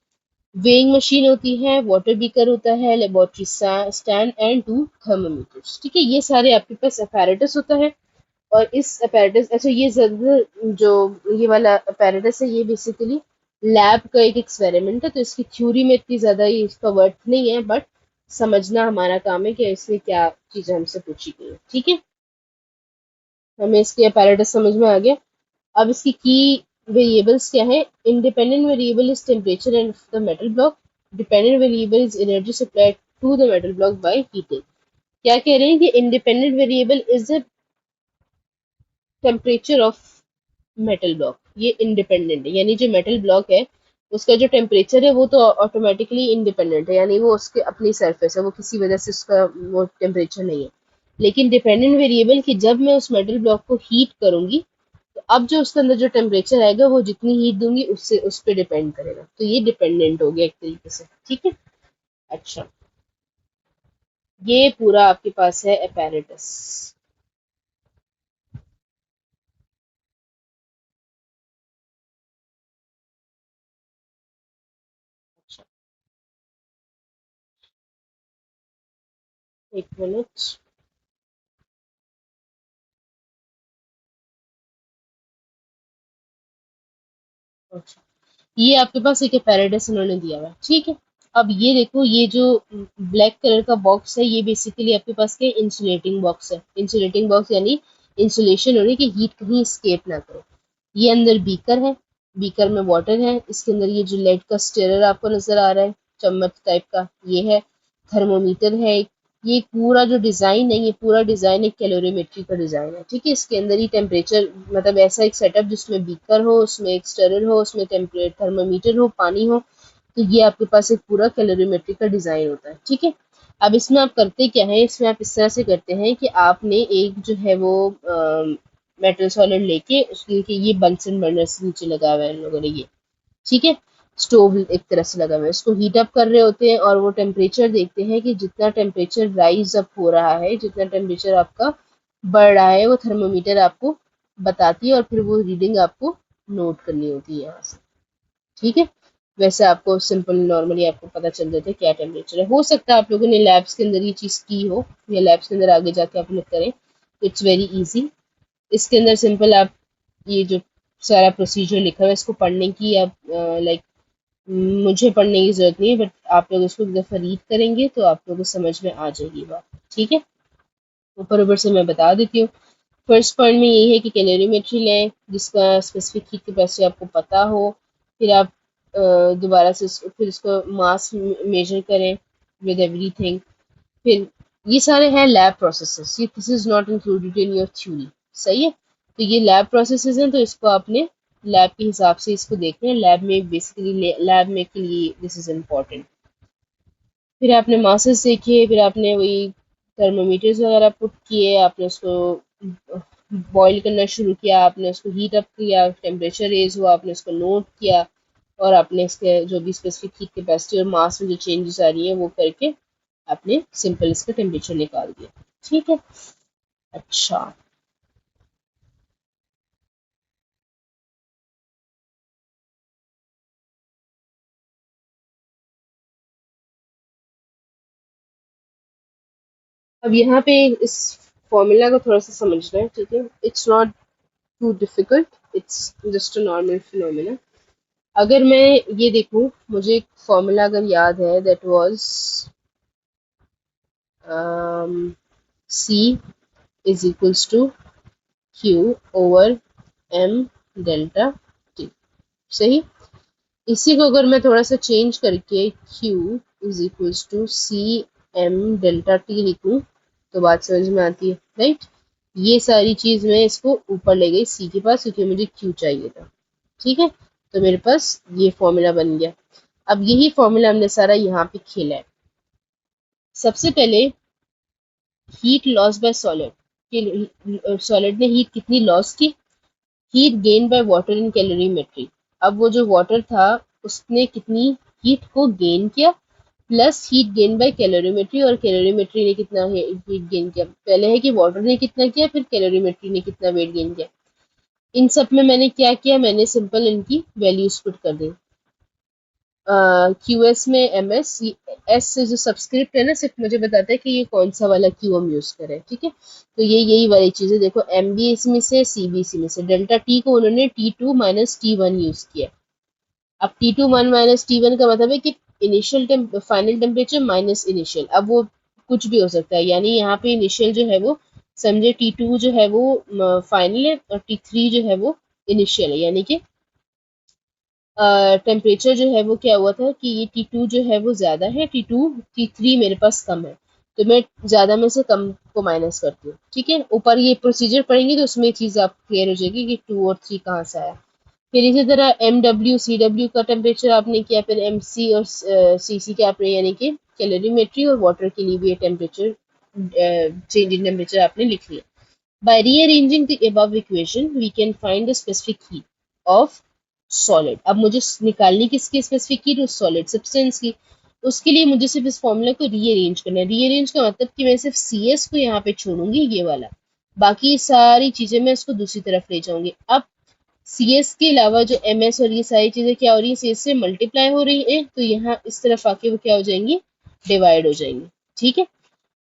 वेइंग मशीन होती है, वाटर बीकर होता है, लेबोरेटरी स्टैंड एंड 2 थर्मोमीटर्स। ठीक है, ये सारे आपके पास अपैरेटस होता है। और इस अपैरेटस, अच्छा ये ज़रूर जो ये वाला अपैरेटस है, ये बेसिकली लैब का एक एक्सपेरिमेंट है, तो इसकी थ्योरी में इतनी ज़्यादा ये इसका वर्थ नहीं है, बट समझना हमारा काम है कि इसमें क्या चीज़ें हमसे पूछी गई है। ठीक है, हमें इसके अपैरेटस समझ में आ गया। अब इसकी की वेरिएबल्स क्या है? Independent variable is temperature and the metal block. Dependent variable is energy supplied to the metal block by heating. क्या कह रहे हैं कि independent variable is the temperature of metal block. ये इंडिपेंडेंट है, यानी जो मेटल ब्लॉक है उसका जो टेम्परेचर है वो तो ऑटोमेटिकली इंडिपेंडेंट है, यानी वो उसके अपनी सरफेस है, वो किसी वजह से उसका वो टेम्परेचर नहीं है। लेकिन डिपेंडेंट वेरिएबल की जब मैं उस मेटल ब्लॉक को हीट करूंगी, तो अब जो उसके अंदर जो टेम्परेचर आएगा वो जितनी हीट दूंगी उससे उस पर डिपेंड करेगा, तो ये डिपेंडेंट हो गया एक तरीके से। ठीक है। अच्छा, ये पूरा आपके पास है अपैरेटस। अच्छा, एक मिनट। अच्छा, ये आपके पास एक अपैरेटस उन्होंने दिया हुआ है। ठीक है, अब ये देखो, ये जो ब्लैक कलर का बॉक्स है, ये बेसिकली आपके पास के इंसुलेटिंग बॉक्स है। इंसुलेटिंग बॉक्स यानी इंसुलेशन हो रही है कि हीट कहीं स्केप ना करे। ये अंदर बीकर है, बीकर में वाटर है, इसके अंदर ये जो लेड का स्टेरर आपको नजर आ रहा है, चम्मच टाइप का, ये है। थर्मोमीटर है। ये पूरा जो डिजाइन है, ये पूरा डिजाइन एक कैलोरीमेट्री का डिजाइन है। ठीक है, इसके अंदर ही टेम्परेचर, मतलब ऐसा एक सेटअप जिसमें बीकर हो, उसमें एक स्टेरर हो, उसमें टेम्परेचर थर्मोमीटर हो, पानी हो, तो ये आपके पास एक पूरा कैलोरीमेट्री का डिजाइन होता है। ठीक है, अब इसमें आप करते क्या है? इसमें आप इस तरह से करते हैं कि आपने एक जो है वो मेटल सॉलिड लेके उसके ये बंसन बर्नर से नीचे लगा हुआ है इन लोगों ने ये। ठीक है, स्टोव एक तरह से लगा हुआ है, इसको हीट अप कर रहे होते हैं और वो टेम्परेचर देखते हैं कि जितना टेम्परेचर राइज अप हो रहा है, जितना टेम्परेचर आपका बढ़ रहा है, वो थर्मोमीटर आपको बताती है और फिर वो रीडिंग आपको नोट करनी होती है यहाँ से। ठीक है, वैसे आपको सिंपल नॉर्मली आपको पता चल जाता है क्या टेम्परेचर है। हो सकता है आप लोगों ने लैब्स के अंदर ये चीज़ की हो, या लैब्स के अंदर आगे जाके आप लोग करें, इट्स वेरी इजी। इसके अंदर सिंपल आप ये जो सारा प्रोसीजर लिखा हुआ है इसको पढ़ने की, आप लाइक मुझे पढ़ने की जरूरत नहीं है, बट आप लोग इसको एक दफ़ा रीड करेंगे तो आप लोगों को समझ में आ जाएगी बात। ठीक है, ऊपर ऊपर से मैं बता देती हूँ। फर्स्ट पॉइंट में यही है कि कैलोरीमेट्री लें जिसका स्पेसिफिक हीट कैपेसिटी आपको पता हो। फिर आप दोबारा से फिर इसको मास मेजर करें विद एवरीथिंग। फिर ये सारे हैं लैब प्रोसेसेस, ये this is not included in your theory. सही है, तो ये लैब प्रोसेसेस हैं, तो इसको आपने लैब के हिसाब से इसको देखना है। लैब में बेसिकली लैब में के लिए दिस इज इम्पोर्टेंट। फिर आपने मासेस देखे, फिर आपने वही थर्मोमीटर्स वगैरह पुट किए, आपने उसको बॉईल करना शुरू किया, आपने उसको हीट अप किया, टेम्परेचर रेज हुआ, आपने उसको नोट किया, और आपने इसके जो भी स्पेसिफिक हीट कैपेसिटी और मास में जो चेंजेस आ रही है वो करके आपने सिंपल इसका टेम्परेचर निकाल दिया। ठीक है, अच्छा, अब यहाँ पे इस फॉर्मूला को थोड़ा सा समझना है, ठीक है। It's not too difficult, it's just a normal phenomena. अगर मैं ये देखूं, मुझे एक फॉर्मूला अगर याद है, that was c is equals to q over m delta t, सही। इसी को अगर मैं थोड़ा सा चेंज करके Q is equals to c m delta t लिखूं, तो बात समझ में आती है, राइट। ये सारी चीज मैं इसको ऊपर ले गई C के पास, क्योंकि मुझे Q चाहिए था, ठीक है। तो मेरे पास ये फॉर्मूला बन गया। अब यही फॉर्मूला हमने सारा यहाँ पे खेला है। सबसे पहले हीट लॉस बाय सॉलिड, कि सॉलिड ने हीट कितनी लॉस की, heat gain by water in calorimetry. अब वो जो वाटर था उसने कितनी हीट को गेन किया, plus heat gain by calorimetry, और कैलोरीमेट्री ने कितना हीट गेन किया। पहले है कि वाटर ने कितना किया, फिर कैलोरीमेट्री ने कितना वेट गेन किया। इन सब में मैंने क्या किया, मैंने सिंपल इनकी वैल्यूज पुट कर दी। क्यू एस में एम एस, एस से जो सब्सक्रिप्ट है ना, सिर्फ मुझे बताता है कि ये कौन सा वाला क्यू हम यूज करें, ठीक है। तो ये यही वाली चीज है, देखो एम बी इसमें से, सी बी इसी में से। डेल्टा टी को उन्होंने T2 माइनस T1 यूज किया। अब T2 माइनस T1 का मतलब है कि initial final temperature minus initial. अब वो कुछ भी हो सकता है, यानी यहाँ पे इनिशियल जो है वो, समझे T2 जो है वो फाइनल है, और T3 जो है वो इनिशियल है। यानी कि टेम्परेचर जो है वो क्या हुआ था कि ये T2 जो है वो ज्यादा है, T3 मेरे पास कम है। तो मैं ज्यादा में से कम को माइनस करती हूँ, ठीक है। ऊपर ये प्रोसीजर पढ़ेंगे तो उसमें चीज आप क्लियर हो जाएगी कि 2 और 3 कहाँ से आया। फिर इसी तरह MW CW का टेम्परेचर आपने किया, फिर MC और CC के आपने, यानी कि कैलोरीमेट्री और वाटर के लिए भी ये टेम्परेचर चेंज इन टेम्परेचर आपने लिख लिया। By rearranging the above equation, we can find the specific heat of solid. अब मुझे निकालनी किसकी स्पेसिफिक हीट, उस सॉलिड सब्सटेंस की। उसके लिए मुझे सिर्फ इस फॉर्मूला को रीअरेंज करना है। रीअरेंज का मतलब कि मैं सिर्फ CS को यहाँ पे छोड़ूंगी, ये वाला, बाकी सारी चीजें मैं इसको दूसरी तरफ ले जाऊंगी। अब CS के अलावा जो MS और ये सारी चीजें क्या हो रही है, CS से मल्टीप्लाई हो रही है, तो यहाँ इस तरफ आके वो क्या हो जाएंगी, डिवाइड हो जाएंगी, ठीक है।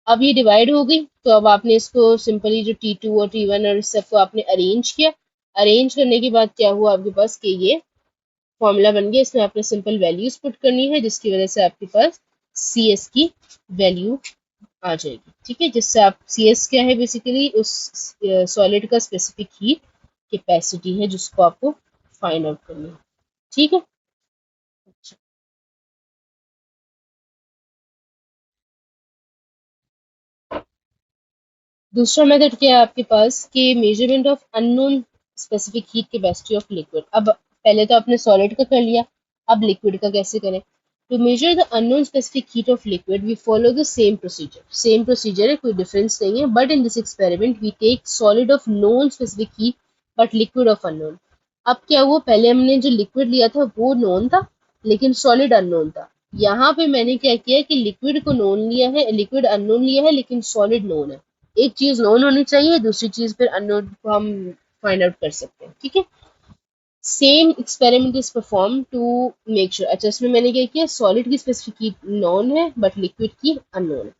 अब ये डिवाइड हो गई, तो अब आपने इसको सिंपली जो T2 और T1 और इस सबको आपने अरेंज किया। अरेंज करने के बाद क्या हुआ आपके पास कि ये फॉर्मूला बन गया। इसमें आपने सिंपल वैल्यूज पुट करनी है, जिसकी वजह से आपके पास CS की वैल्यू आ जाएगी, ठीक है। जिससे आप CS क्या है, बेसिकली उस सॉलिड का स्पेसिफिक हीट कैपेसिटी है, जिसको आपको फाइंड आउट करनी है, ठीक है। अच्छा, दूसरा मेथड क्या है आपके पास कि measurement of unknown specific heat capacity of liquid. अब पहले तो आपने सॉलिड का कर लिया, अब लिक्विड का कैसे करें। To measure the unknown specific heat of liquid we follow the same procedure. Same procedure है, कोई डिफरेंस नहीं है, but in this experiment we take solid of known specific heat but liquid of unknown. अब क्या हुआ, पहले हमने जो लिक्विड लिया था वो नोन था, लेकिन सॉलिड अननोन था। यहाँ पे मैंने क्या किया कि लिक्विड को नोन लिया है, लिक्विड अननोन लिया है, लेकिन सॉलिड नोन है। एक चीज नोन होनी चाहिए, दूसरी चीज फिर अननोन को हम फाइंड आउट कर सकते हैं, ठीक है। Same experiment is perform to make sure. अच्छा, इसमें मैंने क्या किया, सॉलिड की स्पेसिफिक हीट नोन है बट लिक्विड की अननोन है।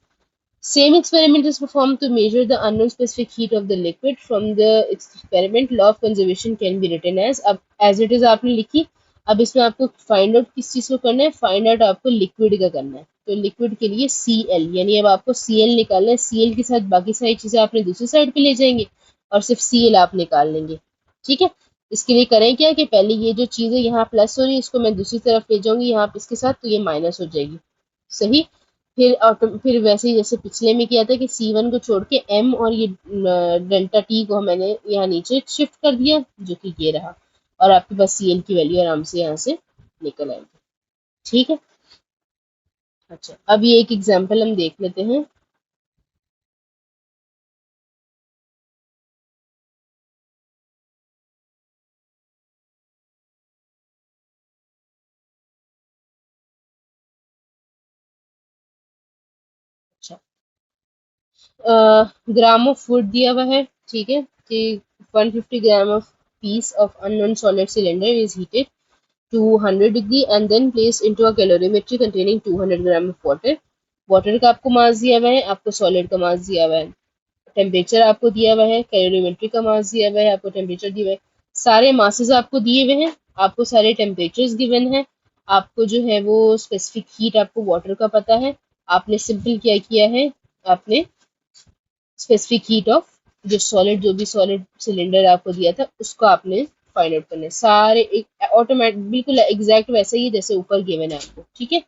Same experiment is performed to measure the unknown specific heat of the liquid. From the experiment, law of conservation can be written as, अब as it is आपने लिखी। अब इसमें आपको find out किस चीज को करना है, फाइंड आउट आपको लिक्विड का करना है। तो लिक्विड के लिए Cl, यानी अब आपको Cl निकालना है। Cl के साथ बाकी सारी चीजें आपने दूसरी साइड पे ले जाएंगे और सिर्फ Cl आप निकाल लेंगे, ठीक है। इसके लिए करें क्या कि पहले ये जो चीज है यहाँ प्लस हो रही है, इसको मैं दूसरी तरफ ले जाऊंगी यहाँ इसके साथ, तो ये माइनस हो जाएगी, सही। फिर वैसे ही जैसे पिछले में किया था कि C1 को छोड़ के M और ये डेल्टा T को मैंने यहाँ नीचे शिफ्ट कर दिया, जो कि ये रहा। और आपके पास Cl की वैल्यू आराम से यहाँ से निकल आएगी, ठीक है। अच्छा, अब ये एक एग्जांपल हम देख लेते हैं। अच्छा, ग्राम ऑफ वुड दिया हुआ है, ठीक है, कि 150 gram of piece of unknown solid cylinder is heated to 100 degree and then place into a calorimetry containing 200 gram of water. Water का आपको मास दिया हुआ है, आपको सॉलिड का मास दिया हुआ है, टेम्परेचर आपको दिया हुआ है, कैलोरीमेट्री का मास दिया हुआ है, आपको टेम्परेचर दिया हुआ है, सारे मासेस आपको दिए हुए हैं, आपको सारे टेम्परेचर्स गिवन है, आपको जो है वो स्पेसिफिक हीट आपको वाटर का पता है। आपने सिंपल क्या किया है, आपने स्पेसिफिक हीट ऑफ जो भी सॉलिड सिलेंडर आपको दिया था उसको आपने फाइंड आउट करना है। सारे एक ऑटोमेटिक बिल्कुल एग्जैक्ट वैसे ही जैसे ऊपर गिवन है आपको, ठीक है,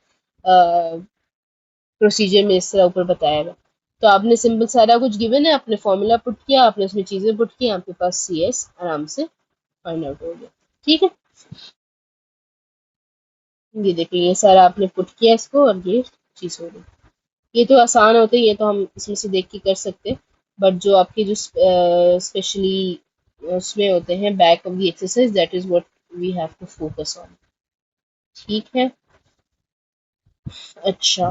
प्रोसीजर में इस तरह ऊपर बताया हुआ। तो आपने सिंपल सारा कुछ गिवन है, आपने फॉर्मूला पुट किया, आपने उसमें चीजें पुट की, आपके पास सी एस आराम से फाइंड आउट हो गया, ठीक है। ये देखिए ये सारा आपने पुट किया इसको और ये चीज हो गई। ये तो आसान होते हैं, ये तो हम इसमें से देख के कर सकते हैं, बट जो आपके जो स्पेशली उसमें होते हैं back of the exercise, that is what we have to focus on, ठीक है। अच्छा,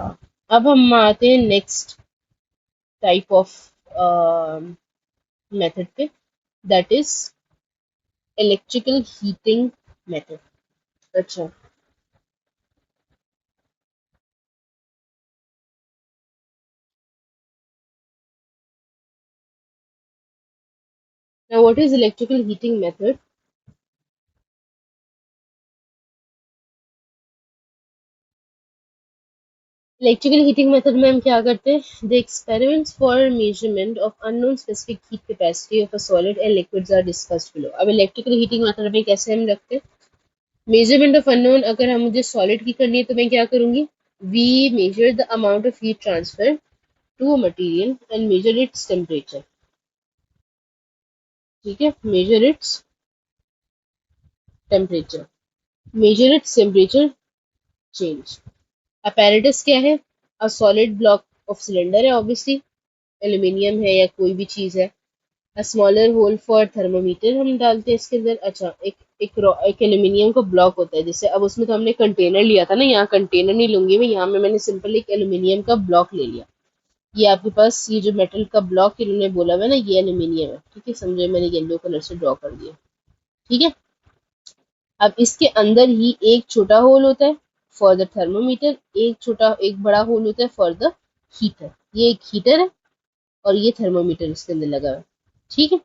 अब हम आते हैं नेक्स्ट टाइप ऑफ मेथड पे, that is electrical heating method. अच्छा, now what is electrical heating method? Electrical heating method में हम क्या करते हैं, the experiments for measurement of unknown specific heat capacity of a solid and liquids are discussed below. अब electrical heating method में कैसे हम रखते हैं, मेजरमेंट ऑफ अननोन, अगर हम मुझे सॉलिड की करनी है तो मैं क्या करूंगी, we measure the amount of heat transfer to a material and measure its temperature, ठीक है, measure its temperature, measure its temperature change. Apparatus क्या है, a solid block of cylinder है, ऑब्वियसली एल्यूमिनियम है या कोई भी चीज है। A smaller hole for thermometer हम डालते हैं इसके अंदर। अच्छा, एक एल्यूमिनियम का ब्लॉक होता है, जैसे अब उसमें तो हमने कंटेनर लिया था ना, यहाँ कंटेनर नहीं लूंगी मैं, यहाँ में मैंने सिंपल एक एल्यूमिनियम का ब्लॉक ले लिया। ये आपके पास ये जो मेटल का ब्लॉक इन्होंने बोला हुआ है ना, ये एल्यूमिनियम है, ठीक है, समझे, मैंने येलो कलर से ड्रॉ कर दिया, ठीक है। अब इसके अंदर ही एक छोटा होल होता है फॉर द थर्मोमीटर, एक बड़ा होल होता है फॉर द हीटर। ये एक हीटर है और ये थर्मोमीटर इसके अंदर लगा हुआ है, ठीक है।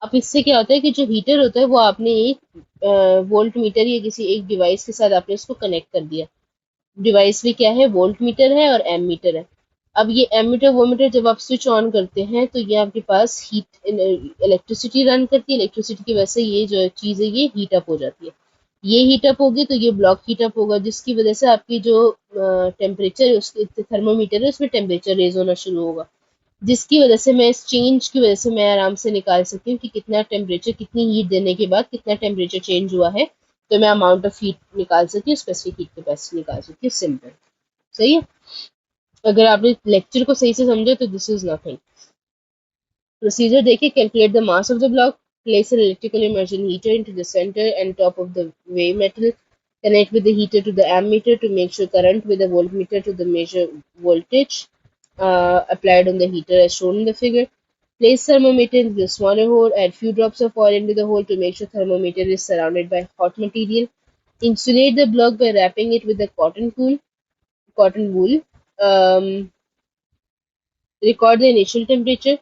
अब इससे क्या होता है कि जो हीटर होता है वो आपने एक वोल्ट मीटर या किसी एक डिवाइस के साथ आपने उसको कनेक्ट कर दिया। डिवाइस भी क्या है, वोल्ट मीटर है और एम मीटर है। अब ये एम मीटर वो मीटर जब आप स्विच ऑन करते हैं तो ये आपके पास हीट इलेक्ट्रिसिटी रन करती है, इलेक्ट्रिसिटी की वजह से ये जो चीज़ है ये हीट अप हो जाती है। ये हीट अप होगी तो ये ब्लॉक हीट अप होगा, जिसकी वजह से आपकी जो टेम्परेचर है उसके थर्मोमीटर है उसमें टेम्परेचर रेज होना शुरू होगा, जिसकी वजह से मैं इस चेंज की वजह से मैं आराम से निकाल सकती हूँ कि कितना टेम्परेचर, कितनी हीट देने के बाद कितना टेम्परेचर चेंज हुआ है, तो मैं अमाउंट ऑफ हीट निकाल सकती हूँ, स्पेसिफिक हीट कैपेसिटी निकाल सकती हूँ, सिंपल, सही है। अगर आपने लेक्चर को सही से समझे तो दिस इज नथिंग। प्रोसीजर देखिए, calculate the mass of the block, place an electrical immersion heater into the center and top of the weigh metal, connect with the heater to the ammeter to make sure current with the voltmeter to the measure voltage applied on the heater as shown in the figure. Place thermometer into the smaller hole, add few drops of oil into the hole to make sure thermometer is surrounded by hot material. Insulate the block by wrapping it with a cotton wool. Um, Record the initial temperature.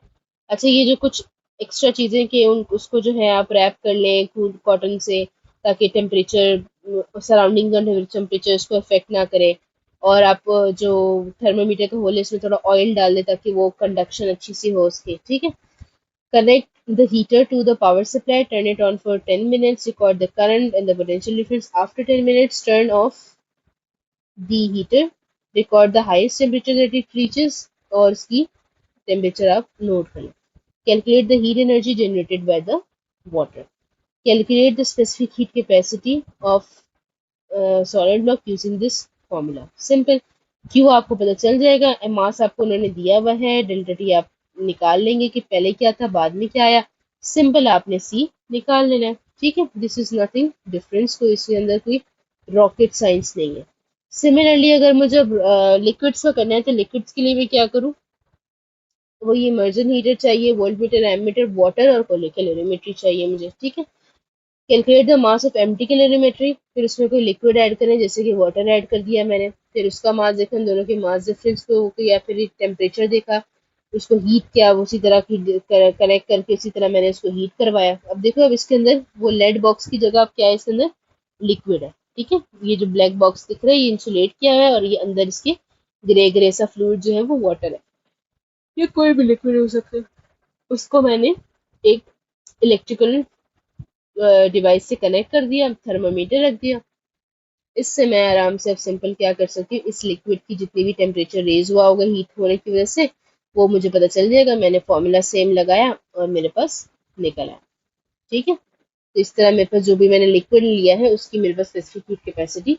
अच्छा, ये जो कुछ extra चीज़ें कि उन उसको जो है आप रैप कर लें कॉटन से, ताकि टेम्परेचर सराउंडिंग का टेम्परेचर उसको अफेक्ट ना करे, और आप जो थर्मोमीटर का होल है इसमें थोड़ा ऑयल डाल दें ताकि वो कंडक्शन अच्छी सी हो उसकी, ठीक है। Connect the heater to the power supply, turn it on for 10 minutes, record the current and the potential difference. After 10 minutes, turn off the heater, record the highest temperature that it reaches और उसकी temperature आप note करें। Calculate the heat energy generated by the water. Calculate the specific heat capacity of solid block using this formula. Simple. Q आपको पता चल जाएगा, मास आपको उन्होंने दिया हुआ है, डेल्टा टी आप निकाल लेंगे कि पहले क्या था बाद में क्या आया, सिंपल आपने C निकाल लेना है, ठीक है। दिस इज नथिंग डिफरेंस, कोई इसके अंदर कोई रॉकेट साइंस नहीं है। सिमिलरली अगर मुझे लिक्विड्स का करना है तो लिक्विड्स के लिए मैं क्या करूँ, वही इमर्जन हीटर चाहिए, वोल्ट मीटर, एमीटर, वाटर और कैलोरीमेट्री चाहिए मुझे, ठीक है। Calculate the mass of empty calorimetry, फिर उसमें कोई लिक्विड ऐड करें, जैसे कि वाटर ऐड कर दिया मैंने, फिर उसका मास देखा, उन दोनों के मास डिफरेंस को किया, फिर टेम्परेचर देखा, उसको हीट किया, उसी तरह की कनेक्ट करके उसी तरह मैंने उसको हीट करवाया। अब देखो, अब इसके अंदर वो लेड बॉक्स की जगह अब क्या है, इसके अंदर लिक्विड है, ठीक है। ये जो ब्लैक बॉक्स दिख रहा है ये इंसुलेट किया हुआ है, और ये अंदर इसके ग्रे ग्रे सा फ्लूइड जो है वो वाटर है, ये कोई भी लिक्विड हो सकता है। उसको मैंने एक इलेक्ट्रिकल डिवाइस से कनेक्ट कर दिया, थर्मामीटर रख दिया। इससे मैं आराम से अब सिंपल क्या कर सकती हूँ, इस लिक्विड की जितनी भी टेम्परेचर रेज हुआ होगा हीट होने की वजह से, वो मुझे पता चल जाएगा। मैंने फॉर्मूला सेम लगाया और मेरे पास निकल आया, ठीक है। तो इस तरह मेरे पास जो भी मैंने लिक्विड लिया है उसकी मेरे पास स्पेसिफिक हीट कैपेसिटी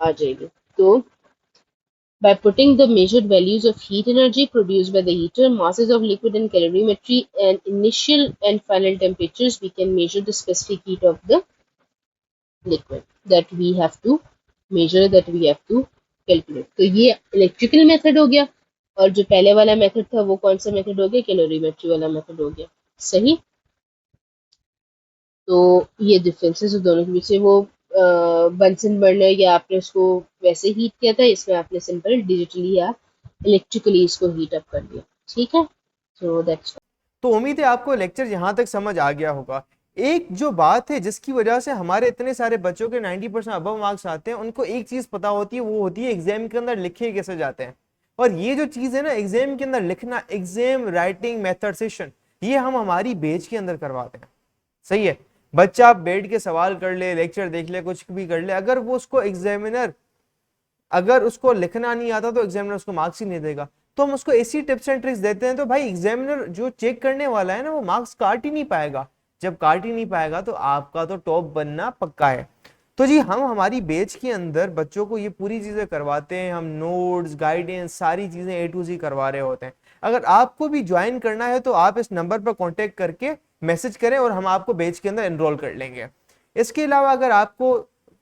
आ जाएगी। तो by putting the measured values of heat energy produced by the heater, masses of liquid and calorimetry, and initial and final temperatures, we can measure the specific heat of the liquid that we have to measure, that we have to calculate. तो ये electrical method हो गया, और जो पहले वाला method था वो कौन सा मेथड हो गया, कैलोरीमेट्री वाला मेथड हो गया, सही। तो ये डिफरेंसेस दोनों के बीच में, वो बंसन बर्नर या आपने उसको वैसे हीट किया था, इसमें आपने सिंपल डिजिटली या इलेक्ट्रिकली इसको हीट अप कर दिया, ठीक है। सो दैट्स तो उम्मीद है आपको लेक्चर यहाँ तक समझ आ गया होगा। एक जो बात है जिसकी वजह से हमारे इतने सारे बच्चों के 90% अबव मार्क्स आते हैं, उनको एक चीज पता होती है, वो होती है एग्जाम के अंदर लिखे कैसे जाते हैं। और ये जो चीज है ना, एग्जाम के अंदर लिखना, एग्जाम राइटिंग मेथड, ये हम हमारी बेच के अंदर करवाते हैं, सही है। बच्चा बैठ के सवाल कर ले, लेक्चर देख ले, कुछ भी कर ले, अगर वो उसको एग्जामिनर, अगर उसको लिखना नहीं आता तो एग्जामिनर उसको मार्क्स ही नहीं देगा। तो हम उसको ऐसी टिप्स एंड ट्रिक्स देते हैं, तो भाई एग्जामिनर जो चेक करने वाला है ना, वो मार्क्स काट ही नहीं पाएगा। जब काट ही नहीं पाएगा तो आपका तो टॉप बनना पक्का है। तो जी हम हमारी बैच के अंदर बच्चों को ये पूरी चीजें करवाते हैं, हम नोट्स, गाइडेंस, सारी चीजें A to Z करवा रहे होते हैं। अगर आपको भी ज्वाइन करना है तो आप इस नंबर पर कॉन्टेक्ट करके मैसेज करें और हम आपको बैच के अंदर एनरोल कर लेंगे। इसके अलावा अगर आपको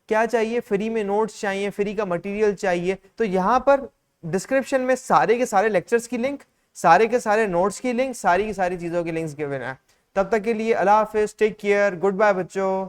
क्या चाहिए, फ्री में नोट्स चाहिए, फ्री का मटेरियल चाहिए, तो यहाँ पर डिस्क्रिप्शन में सारे के सारे लेक्चर्स की लिंक, सारे के सारे नोट्स की लिंक, सारी की सारी चीजों की लिंक्स गिवन है। तब तक के लिए अल्लाह हाफिज, टेक केयर, गुड बाय बच्चों।